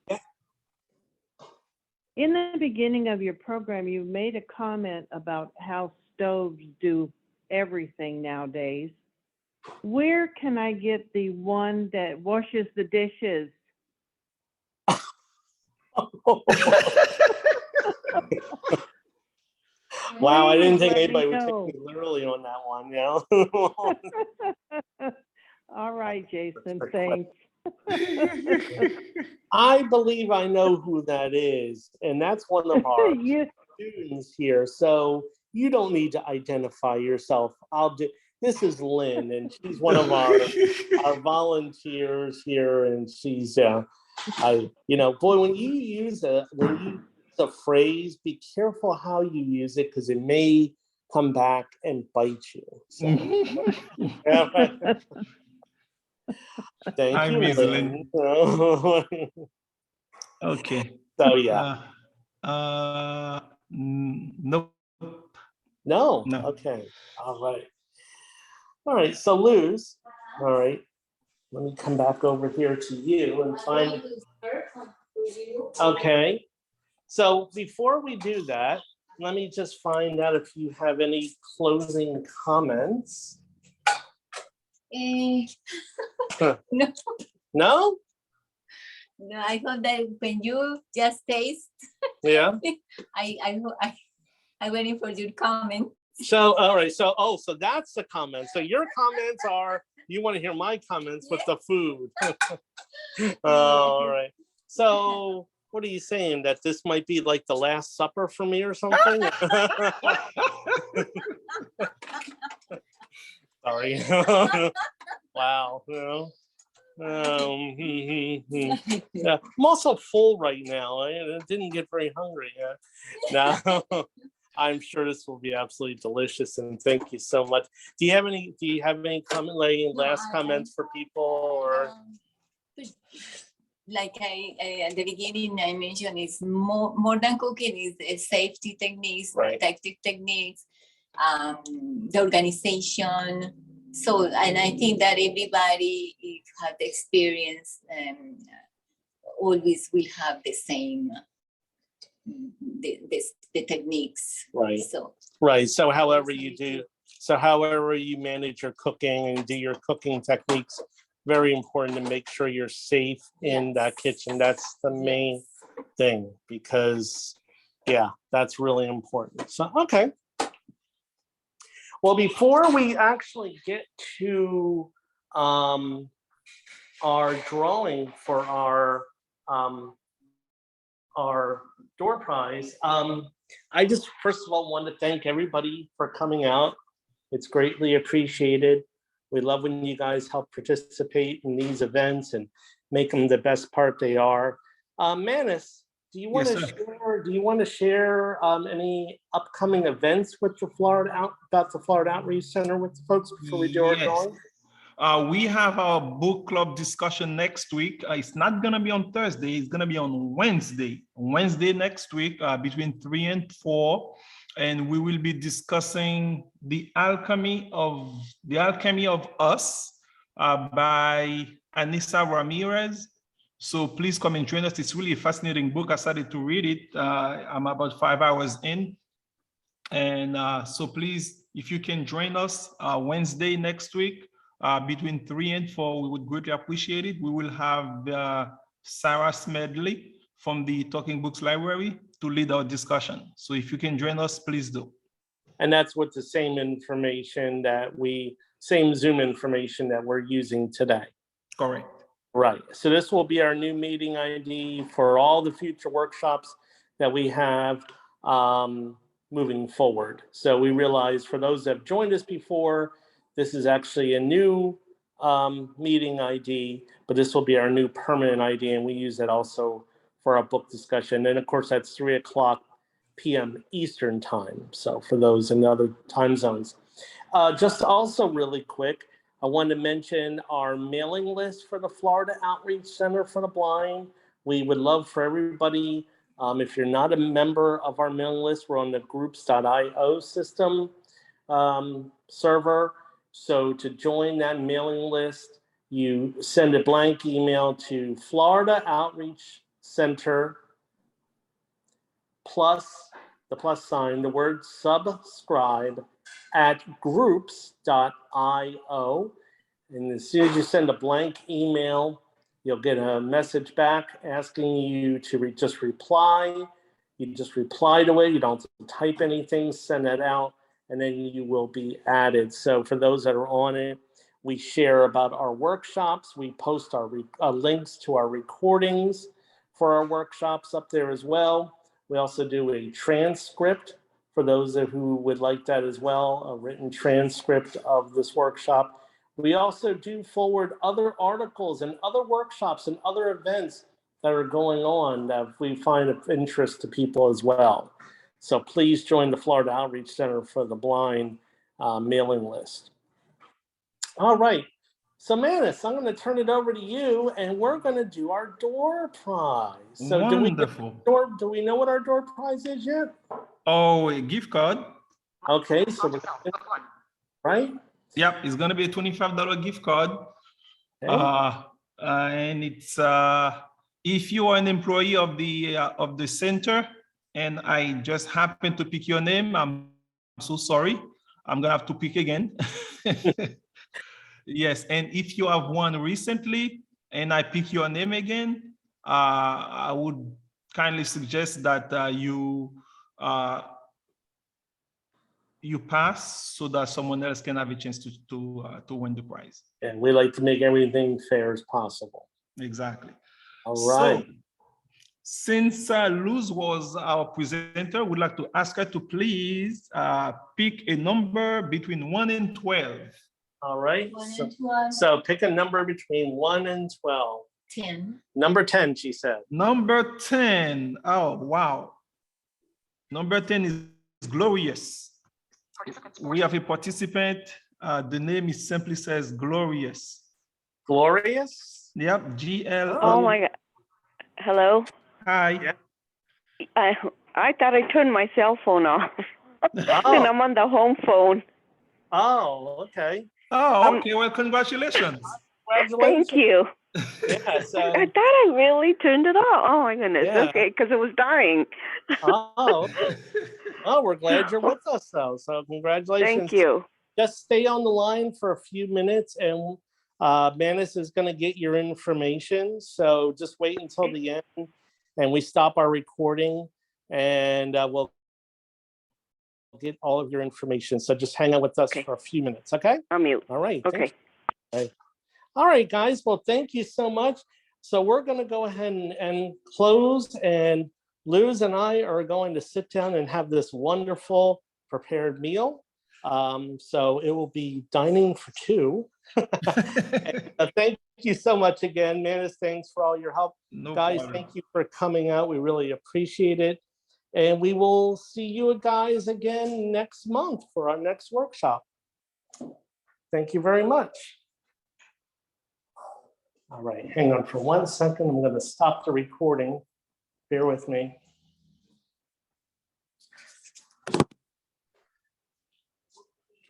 J: In the beginning of your program, you made a comment about how stoves do everything nowadays. Where can I get the one that washes the dishes?
A: Wow, I didn't think
J: Please let
A: anybody
J: me
A: would
J: know.
A: take me literally on that one, yeah.
J: All right, Jason,
A: That's a
J: thanks.
A: I believe I know who that is, and that's one of our
J: You-
A: students here. So you don't need to identify yourself. This is Lynn, and she's one of our volunteers here, and she's boy, when you use a phrase, be careful how you use it because it may come back and bite you. So, thank
F: Hi,
A: you,
F: Miss
A: Lynn.
F: Okay.
A: So yeah.
F: Nope.
A: No.
F: No.
A: Okay. All right. So Luz, all right. Let me come back over here to you and find. Okay. So before we do that, let me just find out if you have any closing comments.
B: No.
A: No?
B: No, I thought that when you just taste,
A: Yeah.
B: I waiting for your comment.
A: So all right. So that's the comment. So your comments are you want to hear my comments with the food. All right. So what are you saying? That this might be like the Last Supper for me or something? Sorry. Wow. Yeah, I'm also full right now. I didn't get very hungry yet. No, I'm sure this will be absolutely delicious, and thank you so much. Do you have any comment, last comments for people, or?
B: Like I at the beginning I mentioned, it's more than cooking, is safety techniques,
A: Right.
B: protective techniques, the organization. So, and I think that everybody, if have the experience, always will have the same the techniques.
A: Right.
B: So
A: Right. So however you manage your cooking and do your cooking techniques, very important to make sure you're safe in that kitchen. That's the main thing, because that's really important. So, okay. Well, before we actually get to our drawing for our door prize, I just first of all want to thank everybody for coming out. It's greatly appreciated. We love when you guys help participate in these events and make them the best part they are. Manis, do you want to share any upcoming events with the Florida Outreach Center with the folks before we do our drawing?
F: We have our book club discussion next week. It's not going to be on Thursday. It's going to be on Wednesday. Wednesday next week between 3 and 4. And we will be discussing The Alchemy of Us by Anissa Ramirez. So please come and join us. It's really a fascinating book. I started to read it. I'm about 5 hours in. And so please, if you can join us Wednesday next week, between 3 and 4, we would greatly appreciate it. We will have Sarah Smedley from the Talking Books Library to lead our discussion. So if you can join us, please do.
A: And that's with the same information same Zoom information that we're using today.
F: Correct.
A: Right. So this will be our new meeting ID for all the future workshops that we have moving forward. So we realize for those that have joined us before, this is actually a new meeting ID, but this will be our new permanent ID, and we use that also for our book discussion. And of course, that's 3:00 p.m. Eastern time. So for those in other time zones. Just also really quick, I wanted to mention our mailing list for the Florida Outreach Center for the Blind. We would love for everybody, if you're not a member of our mailing list, we're on the groups.io system server. So to join that mailing list, you send a blank email to Florida Outreach Center plus the plus sign, the word subscribe at groups.io. And as soon as you send a blank email, you'll get a message back asking you to just reply. You just reply to it. You don't have to type anything, send that out, and then you will be added. So for those that are on it, we share about our workshops. We post our links to our recordings for our workshops up there as well. We also do a transcript for those who would like that as well, a written transcript of this workshop. We also do forward other articles and other workshops and other events that are going on that we find of interest to people as well. So please join the Florida Outreach Center for the Blind mailing list. All right. So Manus, I'm going to turn it over to you, and we're going to do our door prize. So
F: Wonderful.
A: do we know what our door prize is yet?
F: Oh, a gift card.
A: Okay, so right?
F: Yep, it's going to be a $25 gift card.
A: Okay.
F: And it's if you are an employee of the center and I just happen to pick your name, I'm so sorry. I'm gonna have to pick again. Yes, and if you have won recently and I pick your name again, I would kindly suggest that you pass so that someone else can have a chance to win the prize.
A: And we like to make everything fair as possible.
F: Exactly.
A: All right.
F: So, since Luz was our presenter, we'd like to ask her to please pick a number between 1 and 12.
A: All right.
B: 1 and 12.
A: So pick a number between 1 and 12.
B: 10.
A: Number 10, she said.
F: Number 10. Oh, wow. Number 10 is glorious. We have a participant. The name is simply says glorious.
A: Glorious?
F: Yep. GL.
K: Oh my God. Hello.
F: Hi.
A: Yeah.
K: I thought I turned my cell phone off. And
A: Oh,
K: I'm on the home phone.
A: Okay.
F: Oh, okay. Well, congratulations.
A: Congratulations.
K: Thank you.
A: Yeah, so,
K: I thought I really turned it off. Oh my goodness.
A: Yeah.
K: Okay, because it was dying.
A: okay. Oh, we're glad you're with us though. So congratulations.
K: Thank you.
A: Just stay on the line for a few minutes, and Manus is going to get your information. So just wait until the end, and we stop our recording, and we'll get all of your information. So just hang out with us
K: Okay.
A: for a few minutes, okay?
K: I'll mute.
A: All right. thank
K: Okay.
A: you. All right, guys. Well, thank you so much. So we're going to go ahead and close, and Luz and I are going to sit down and have this wonderful prepared meal. So it will be dining for two. Thank you so much again, Manus. Thanks for all your help.
F: No
A: Guys,
F: problem.
A: thank you for coming out. We really appreciate it. And we will see you guys again next month for our next workshop. Thank you very much. All right, hang on for 1 second. I'm going to stop the recording. Bear with me.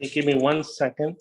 A: Okay, give me 1 second.